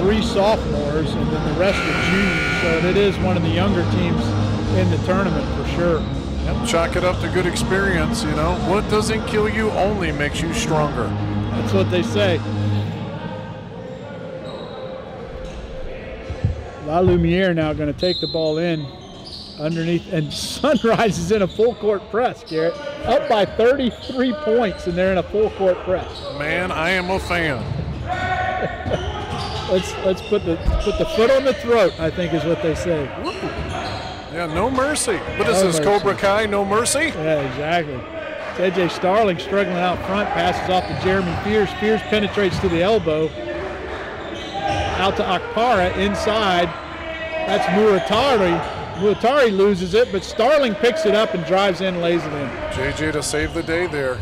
3 sophomores, and then the rest are juniors. So it is one of the younger teams in the tournament for sure. Yep, chalk it up to good experience, What doesn't kill you only makes you stronger. That's what they say. La Lumiere now going to take the ball in underneath, and Sunrise is in a full court press, Garrett. Up by 33 points, and they're in a full court press. Man, I am a fan. Let's put the foot on the throat, I think is what they say. Yeah, no mercy. What is this, Cobra Kai, no mercy? Yeah, exactly. It's A.J. Starling struggling out front, passes off to Jeremy Fierce. Fierce penetrates to the elbow. Out to Akpara inside. That's Muratari. Muratari loses it, but Starling picks it up and drives in, lays it in. JJ to save the day there.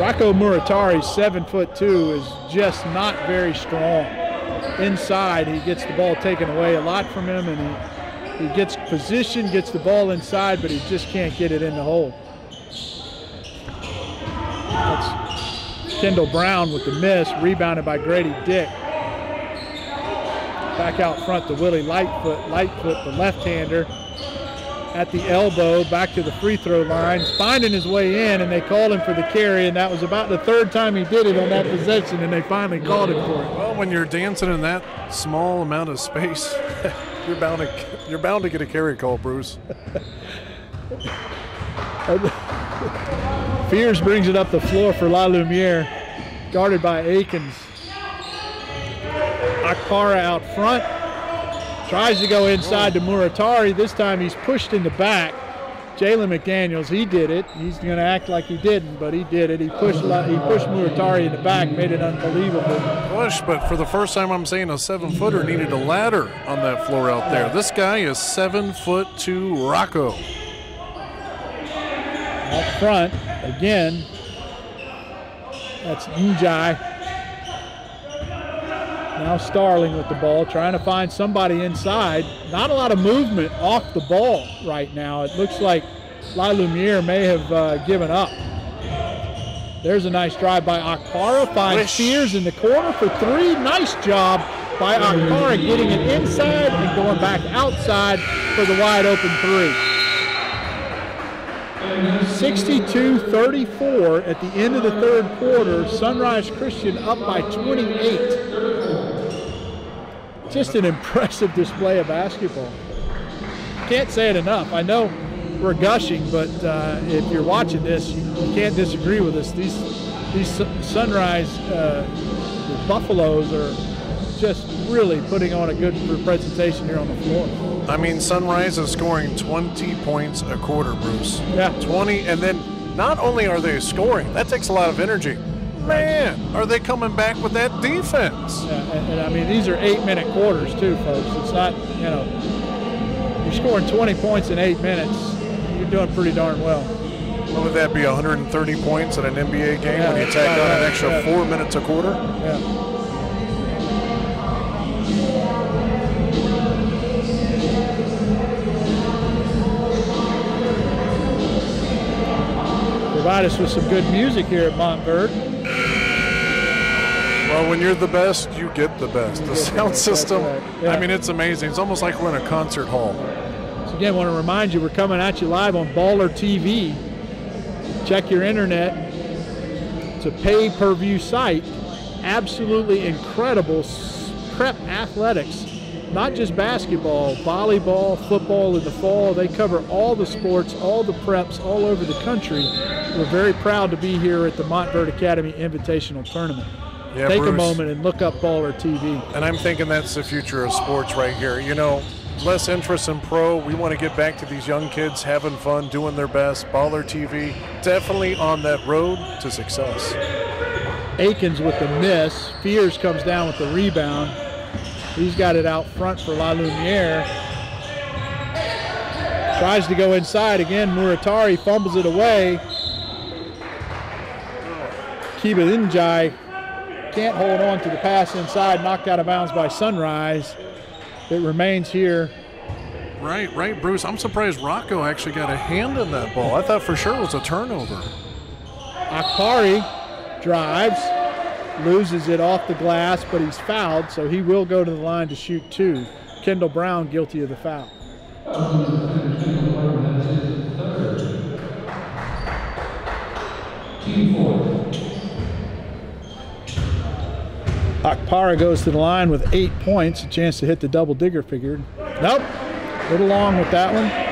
Rocco Muratari, 7'2", is just not very strong. Inside, he gets the ball taken away a lot from him, and he gets position, gets the ball inside, but he just can't get it in the hole. That's Kendall Brown with the miss, rebounded by Grady Dick. Back out front to Willie Lightfoot. Lightfoot, the left-hander, at the elbow, back to the free throw line, finding his way in, and they called him for the carry, and that was about the 3rd time he did it on that possession, and they finally called him for it. Well, when you're dancing in that small amount of space, you're bound to get a carry call, Bruce. Fears brings it up the floor for La Lumiere, guarded by Akins. Akpara out front, tries to go inside to Muratari. This time he's pushed in the back. Jalen McDaniels, he did it. He's going to act like he didn't, but he did it. He pushed Muratari in the back, made it unbelievable. Push, but for the first time I'm saying a 7-footer needed a ladder on that floor out there. This guy is 7'2", Rocco. Out front, again, that's Njai. Now Starling with the ball, trying to find somebody inside. Not a lot of movement off the ball right now. It looks like La Lumiere may have given up. There's a nice drive by Akpara. Finds Spears in the corner for 3. Nice job by Akpara getting it inside and going back outside for the wide open 3. 62-34 at the end of the 3rd quarter. Sunrise Christian up by 28. Just an impressive display of basketball. Can't say it enough. I know we're gushing, but if you're watching this, you can't disagree with us. These Sunrise the Buffaloes are just really putting on a good presentation here on the floor. I mean, Sunrise is scoring 20 points a quarter, Bruce. Yeah. 20, and then not only are they scoring, that takes a lot of energy. Man, are they coming back with that defense? Yeah, and I mean, these are 8-minute quarters too, folks. It's not, you're scoring 20 points in 8 minutes. You're doing pretty darn well. What would that be, 130 points in an NBA game when you tack on an extra 4 minutes a quarter? Yeah. Provide us with some good music here at Montverde. Well, when you're the best, you get the best. The sound system, yeah. I mean, it's amazing. It's almost like we're in a concert hall. So again, I want to remind you, we're coming at you live on Baller TV. Check your internet. It's a pay-per-view site. Absolutely incredible prep athletics. Not just basketball, volleyball, football in the fall. They cover all the sports, all the preps, all over the country. We're very proud to be here at the Montverde Academy Invitational Tournament. Yeah, Take Bruce, a moment and look up Baller TV. And I'm thinking that's the future of sports right here. You know, less interest in pro. We want to get back to these young kids having fun, doing their best. Baller TV, definitely on that road to success. Akins with the miss. Fears comes down with the rebound. He's got it out front for La Lumiere. Tries to go inside again. Muratari fumbles it away. Kiba Njai can't hold on to the pass inside. Knocked out of bounds by Sunrise. It remains here. Right, Bruce. I'm surprised Rocco actually got a hand in that ball. I thought for sure it was a turnover. Akpari drives. Loses it off the glass, but he's fouled, so he will go to the line to shoot two. Kendall Brown guilty of the foul. Akpara goes to the line with 8 points, a chance to hit the double digger figure. Nope, a little long with that one.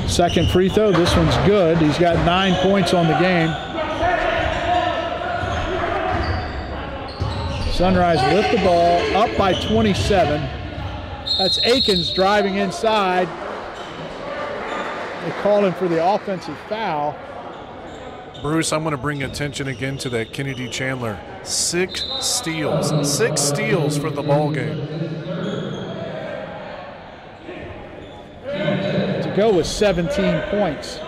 Second free throw, this one's good. He's got 9 points on the game. Sunrise with the ball, up by 27. That's Akins driving inside. They call him for the offensive foul. Bruce, I'm going to bring attention again to that Kennedy Chandler. 6 steals. 6 steals for the ball game. Go with 17 points.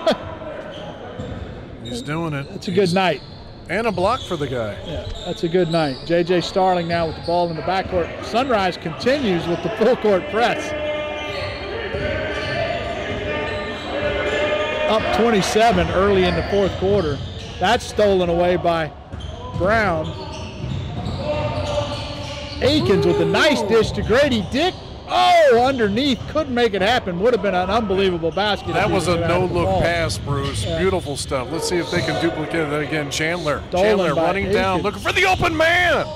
He's doing it. It's a good night. And a block for the guy. Yeah, that's a good night. J.J. Starling now with the ball in the backcourt. Sunrise continues with the full court press. Up 27 early in the fourth quarter. That's stolen away by Brown. Akins with a nice dish to Grady Dick. Oh, underneath, couldn't make it happen. Would have been an unbelievable basket. That was a no-look pass, Bruce. Yeah. Beautiful stuff. Let's see if they can duplicate that again. Chandler running Akins. Down, looking for the open man.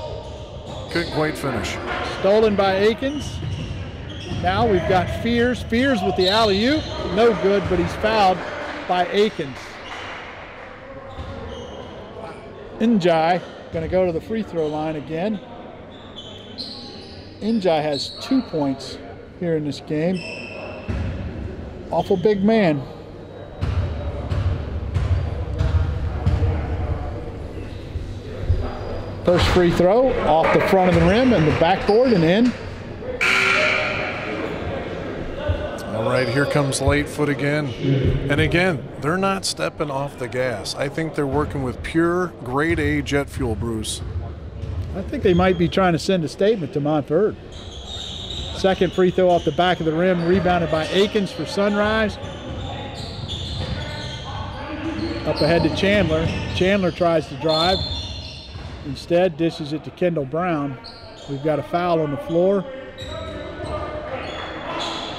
Couldn't quite finish. Stolen by Akins. Now we've got Fears. Fears with the alley-oop. No good, but he's fouled by Akins. Njai going to go to the free throw line again. Njai has 2 points here in this game. Awful big man. First free throw off the front of the rim and the backboard and in. All right, here comes Lightfoot again. And again, they're not stepping off the gas. I think they're working with pure grade A jet fuel, Bruce. I think they might be trying to send a statement to Montverde. Second free throw off the back of the rim, rebounded by Akins for Sunrise. Up ahead to Chandler. Chandler tries to drive. Instead, dishes it to Kendall Brown. We've got a foul on the floor.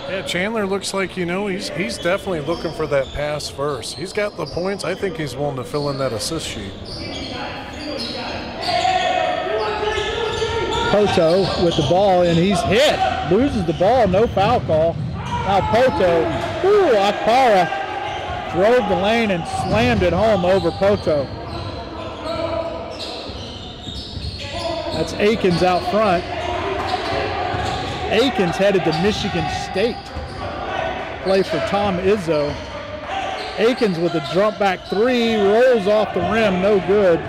Yeah, Chandler looks like, you know, he's definitely looking for that pass first. He's got the points. I think he's willing to fill in that assist sheet. Poto with the ball, and he's hit. Loses the ball, no foul call. Now Poto, Akpara drove the lane and slammed it home over Poto. That's Akins out front. Akins headed to Michigan State. Play for Tom Izzo. Akins with a jump back three, rolls off the rim, no good.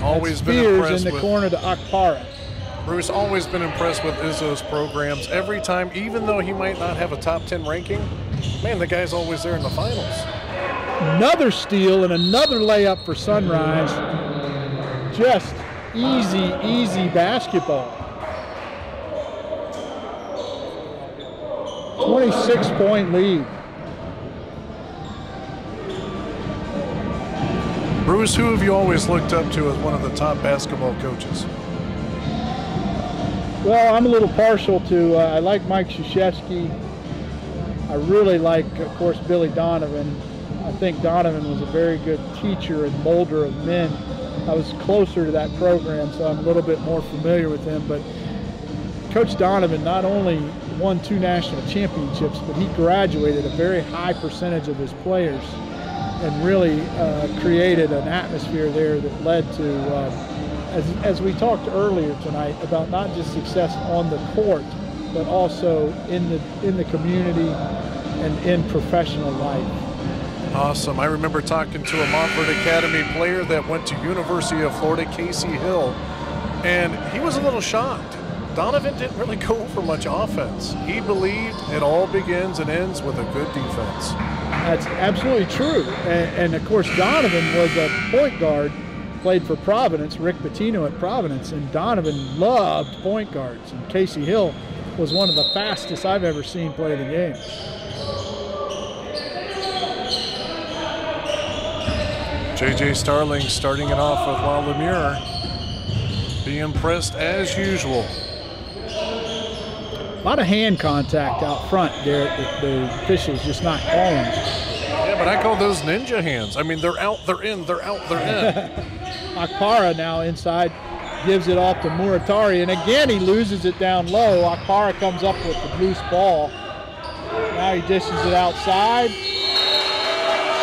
Always been Spears impressed in the with corner to Akpara. Bruce, always been impressed with Izzo's programs. Every time, even though he might not have a top 10 ranking, man, the guy's always there in the finals. Another steal and another layup for Sunrise. Just easy basketball. 26-point lead. Bruce, who have you always looked up to as one of the top basketball coaches? Well, I'm a little partial to, I like Mike Krzyzewski. I really like, of course, Billy Donovan. I think Donovan was a very good teacher and molder of men. I was closer to that program, so I'm a little bit more familiar with him. But Coach Donovan not only won 2 national championships, but he graduated a very high percentage of his players and really created an atmosphere there that led to, as we talked earlier tonight, about not just success on the court, but also in the community and in professional life. Awesome. I remember talking to a Montverde Academy player that went to University of Florida, Casey Hill, and he was a little shocked. Donovan didn't really go for much offense. He believed it all begins and ends with a good defense. That's absolutely true. And of course, Donovan was a point guard, played for Providence, Rick Pitino at Providence, and Donovan loved point guards. And Casey Hill was one of the fastest I've ever seen play the game. J.J. Starling starting it off with La Lumiere. Being pressed as usual. A lot of hand contact out front there that the officials just not calling. Yeah, but I call those ninja hands. I mean, they're out, they're in, they're out, they're in. Akpara now inside, gives it off to Muratari, and again he loses it down low. Akpara comes up with the loose ball. Now he dishes it outside.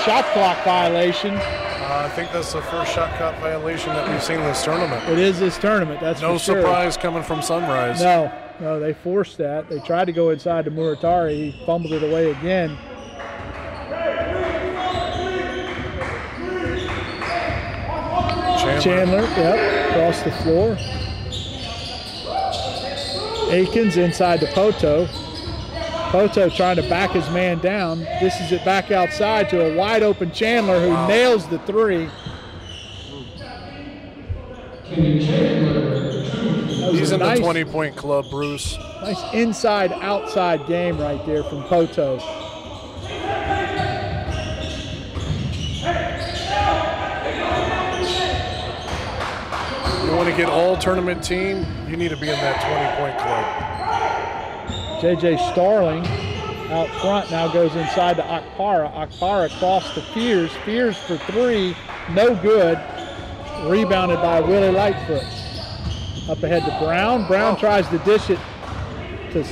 Shot clock violation. I think that's the first shot clock violation that we've seen this tournament. It is this tournament, that's no for sure. surprise coming from Sunrise. No, they forced that. They tried to go inside to Muratari. He fumbled it away again. Chandler, yep, across the floor. Akins inside to Poto. Poto trying to back his man down. Dishes it back outside to a wide open Chandler who nails the three. He's in the 20-point club, Bruce. Nice inside-outside game right there from Poto. You want to get all tournament team, you need to be in that 20-point club. J.J. Starling out front now goes inside to Akpara. Akpara across to Fears. Fears for three, no good. Rebounded by Willie Lightfoot. Up ahead to Brown. Brown tries to dish it to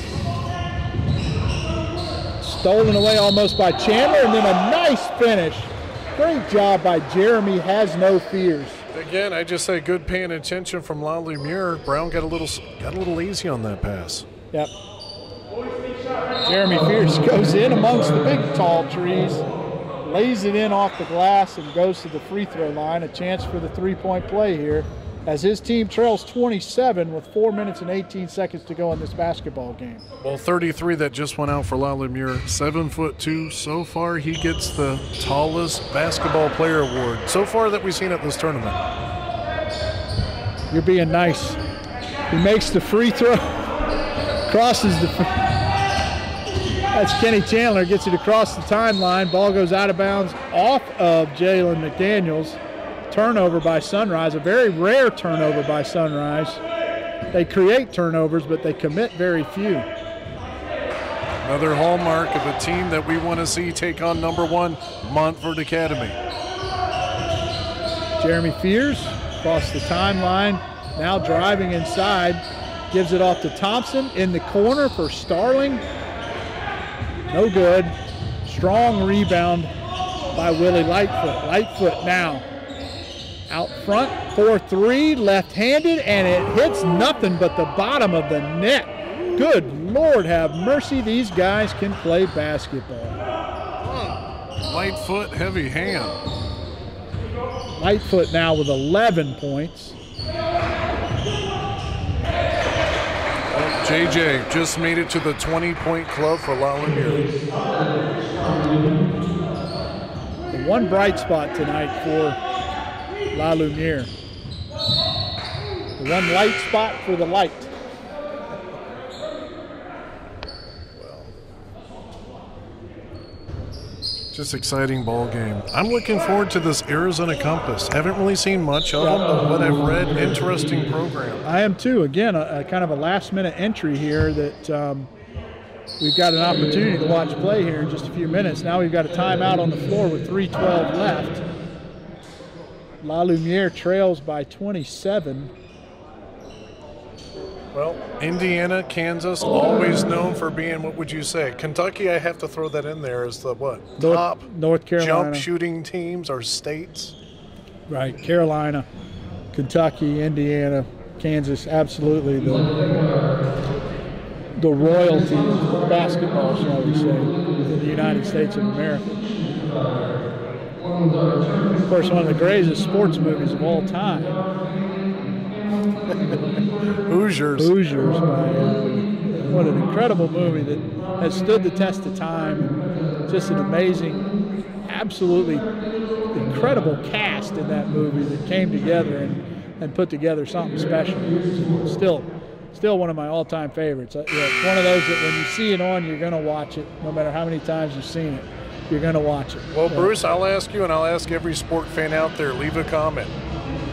stolen away almost by Chandler, and then a nice finish. Great job by Jeremy Has No Fears. Again, I just say good paying attention from La Lumiere. Brown got a little lazy on that pass. Yep. Jeremy Fierce goes in amongst the big tall trees, lays it in off the glass, and goes to the free throw line. A chance for the three-point play here as his team trails 27 with 4 minutes and 18 seconds to go in this basketball game. Well, 33 that just went out for La Lumiere, 7'2". So far, he gets the tallest basketball player award so far that we've seen at this tournament. You're being nice. He makes the free throw, crosses the. That's Kenny Chandler, gets it across the timeline. Ball goes out of bounds off of Jalen McDaniels. Turnover by Sunrise, a very rare turnover by Sunrise. They create turnovers, but they commit very few. Another hallmark of a team that we want to see take on #1, Montverde Academy. Jeremy Fears across the timeline, now driving inside, gives it off to Thompson in the corner for Starling. No good. Strong rebound by Willie Lightfoot. Lightfoot now out front, 4-3, left-handed, and it hits nothing but the bottom of the net. Good Lord have mercy, these guys can play basketball. Lightfoot, heavy hand. Lightfoot now with 11 points. JJ just made it to the 20-point club for La Lumiere. The one bright spot tonight for La Lumiere. One light spot for the light. Just exciting ball game. I'm looking forward to this Arizona Compass. Haven't really seen much of them, but what I've read, interesting program. I am too. Again, a kind of a last-minute entry here that we've got an opportunity to watch play here in just a few minutes. Now we've got a timeout on the floor with 3:12 left. La Lumiere trails by 27. Well, Indiana, Kansas, always known for being, what would you say? Kentucky, I have to throw that in there as the what? Top North Carolina jump shooting teams or states. Right, Carolina, Kentucky, Indiana, Kansas, absolutely the royalty of basketball, shall we say, in the United States of America. Of course, one of the greatest sports movies of all time. Hoosiers. Hoosiers. What an incredible movie that has stood the test of time. Just an amazing, absolutely incredible cast in that movie that came together and put together something special. Still one of my all-time favorites. It's one of those that when you see it on, you're going to watch it, no matter how many times you've seen it. You're going to watch it. Well, Bruce, I'll ask you, and I'll ask every sport fan out there, leave a comment.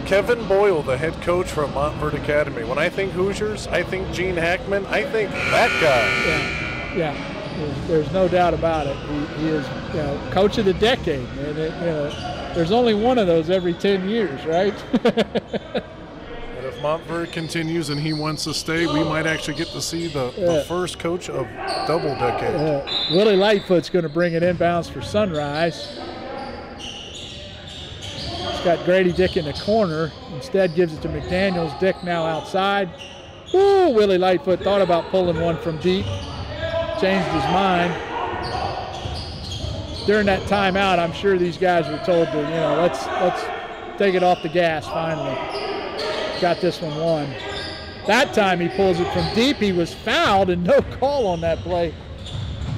Kevin Boyle, the head coach from Montverde Academy. When I think Hoosiers, I think Gene Hackman. I think that guy. Yeah. There's no doubt about it. He is, coach of the decade. And there's only one of those every 10 years, right? And if Montverde continues and he wants to stay, we might actually get to see the first coach of double decade. Willie Lightfoot's going to bring it inbounds for Sunrise. Got Grady Dick in the corner. Instead gives it to McDaniels. Dick now outside. Ooh, Willie Lightfoot thought about pulling one from deep. Changed his mind. During that timeout, I'm sure these guys were told to, let's take it off the gas finally. Got this one won. That time he pulls it from deep. He was fouled and no call on that play.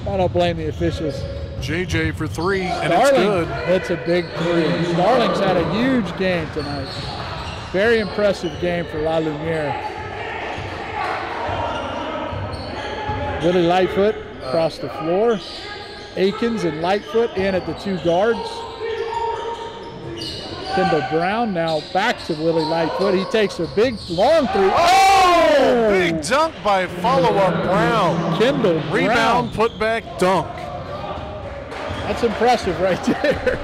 I don't blame the officials. JJ for three, and Starling, it's good. It's a big three. Starling's had a huge game tonight. Very impressive game for La Lumiere. Willie Lightfoot across the floor. Akins and Lightfoot in at the two guards. Kendall Brown now back to Willie Lightfoot. He takes a big, long three. Oh! Big dunk by follow-up Brown. Kendall Brown. Rebound, put back, dunk. That's impressive right there.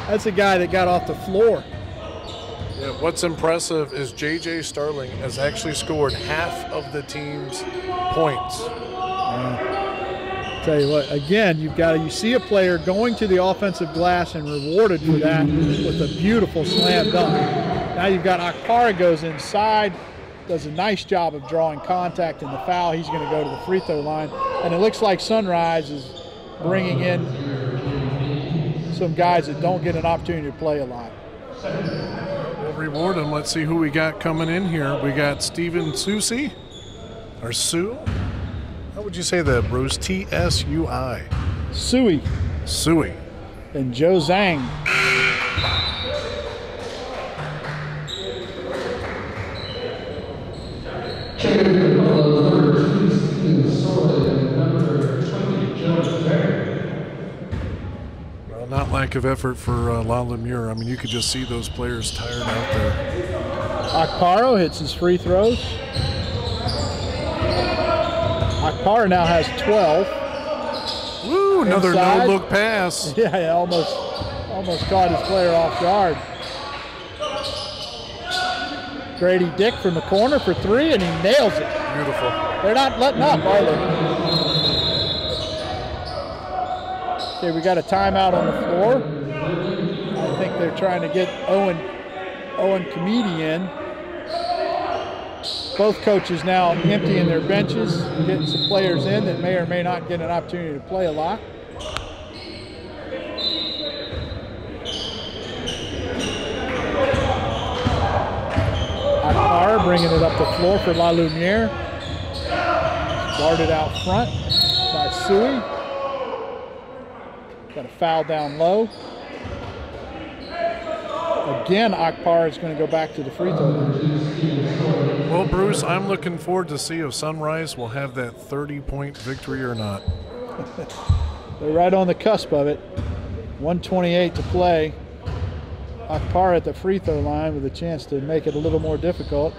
That's a guy that got off the floor. Yeah, what's impressive is J.J. Starling has actually scored half of the team's points. Tell you what, again, you see a player going to the offensive glass and rewarded for that with a beautiful slam dunk. Now you've got Akpara goes inside, does a nice job of drawing contact in the foul. He's going to go to the free throw line. And it looks like Sunrise is bringing in some guys that don't get an opportunity to play a lot. We'll reward them. Let's see who we got coming in here. We got Steven Susi, or Sue. How would you say that, Bruce? T-S-U-I. Sui. Sui. And Joe Zhang. Well, not lack of effort for La Lumiere. I mean, you could just see those players tired out there. Akparo hits his free throws. Akparo now has 12. Woo, another inside. no-look pass. Yeah, almost caught his player off guard. Grady Dick from the corner for three, and he nails it. Beautiful. They're not letting up, are they? Okay, we got a timeout on the floor. I think they're trying to get Owen Comedy in. Both coaches now emptying their benches, getting some players in that may or may not get an opportunity to play a lot. Akbar bringing it up the floor for La Lumiere. Guarded out front by Sui. Got a foul down low. Again, Akbar is going to go back to the free throw line. Well, Bruce, I'm looking forward to see if Sunrise will have that 30-point victory or not. They're right on the cusp of it. 1:28 to play. Akbar at the free throw line with a chance to make it a little more difficult.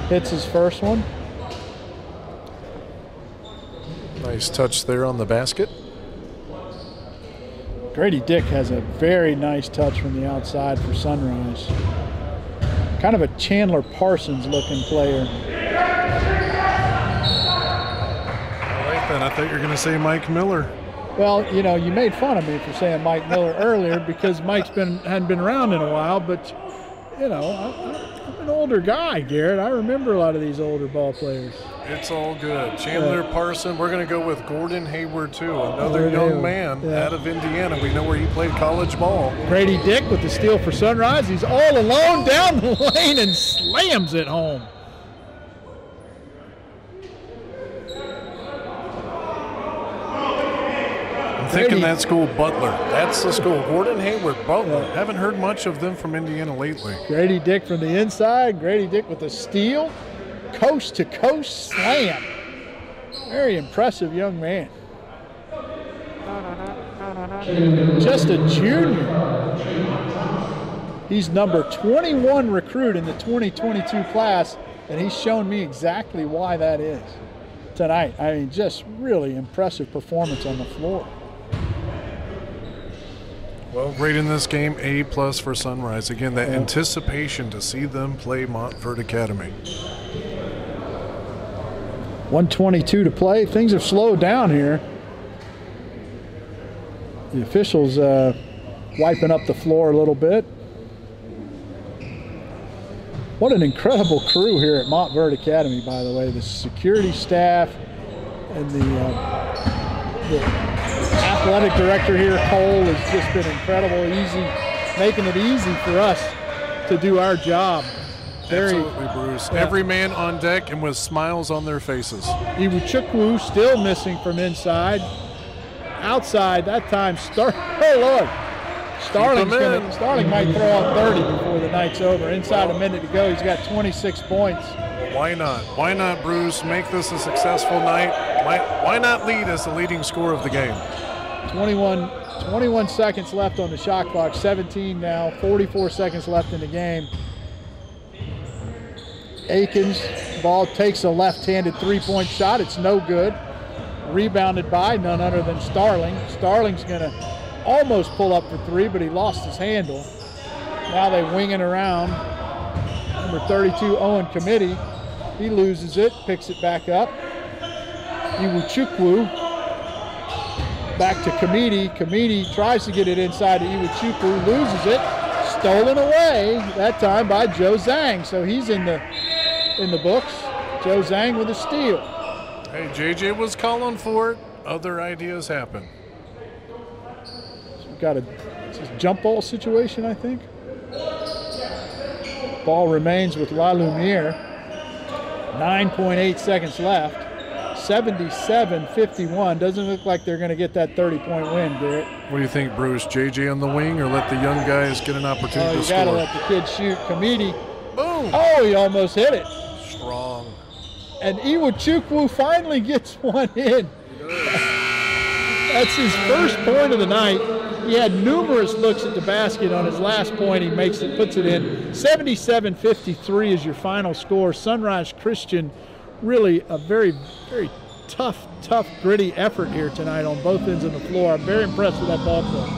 Hits his first one. Nice touch there on the basket. Grady Dick has a very nice touch from the outside for Sunrise. Kind of a Chandler Parsons looking player. I like that. I thought you were going to say Mike Miller. Well, you know, you made fun of me for saying Mike Miller earlier because Mike's hadn't been around in a while, but, you know, I'm an older guy, Garrett. I remember a lot of these older ball players. It's all good. Chandler Parson, we're going to go with Gordon Hayward, too. Another young man out of Indiana. We know where he played college ball. Grady Dick with the steal for Sunrise. He's all alone down the lane and slams it home. I'm thinking that school, Butler. That's the school. Gordon Hayward, Butler. Haven't heard much of them from Indiana lately. Grady Dick from the inside. Grady Dick with the steal. Coast to coast slam. Very impressive young man. Just a junior. He's number 21 recruit in the 2022 class, and he's shown me exactly why that is tonight. I mean, just really impressive performance on the floor. Well, great in this game, A+ for Sunrise. Again, that anticipation to see them play Montverde Academy. 1:22 to play. Things have slowed down here. The officials wiping up the floor a little bit. What an incredible crew here at Montverde Academy, by the way. The security staff and the athletic director here, Cole, has just been incredible, making it easy for us to do our job. Absolutely, Bruce. Every man on deck and with smiles on their faces. Iwuchukwu still missing from inside. Outside, that time, oh Lord. Starling might throw on 30 before the night's over. Inside a minute to go, he's got 26 points. Why not? Why not, Bruce? Make this a successful night. Why not lead as the leading scorer of the game? 21 seconds left on the shot clock, 17 now, 44 seconds left in the game. Akins, ball takes a left-handed three-point shot. It's no good. Rebounded by none other than Starling. Starling's going to almost pull up for three, but he lost his handle. Now they wing it around. Number 32, Owen Committee. He loses it, picks it back up. Iwuchukwu back to Committee. Committee tries to get it inside to Iwuchukwu, loses it. Stolen away, that time by Joe Zhang. So he's in the books. Joe Zhang with a steal. Hey, JJ was calling for it. Other ideas happen. So we've got a jump ball situation, I think. Ball remains with La Lumiere. 9.8 seconds left. 77-51. Doesn't look like they're going to get that 30-point win, Garrett. What do you think, Bruce? JJ on the wing or let the young guys get an opportunity to score? You got to let the kid shoot. Committee. Boom. Oh, he almost hit it. Strong. And Iwuchukwu finally gets one in. That's his first point of the night. He had numerous looks at the basket. On his last point, he makes it, puts it in. 77-53 is your final score. Sunrise Christian, really a very, very tough, gritty effort here tonight on both ends of the floor. I'm very impressed with that ball club.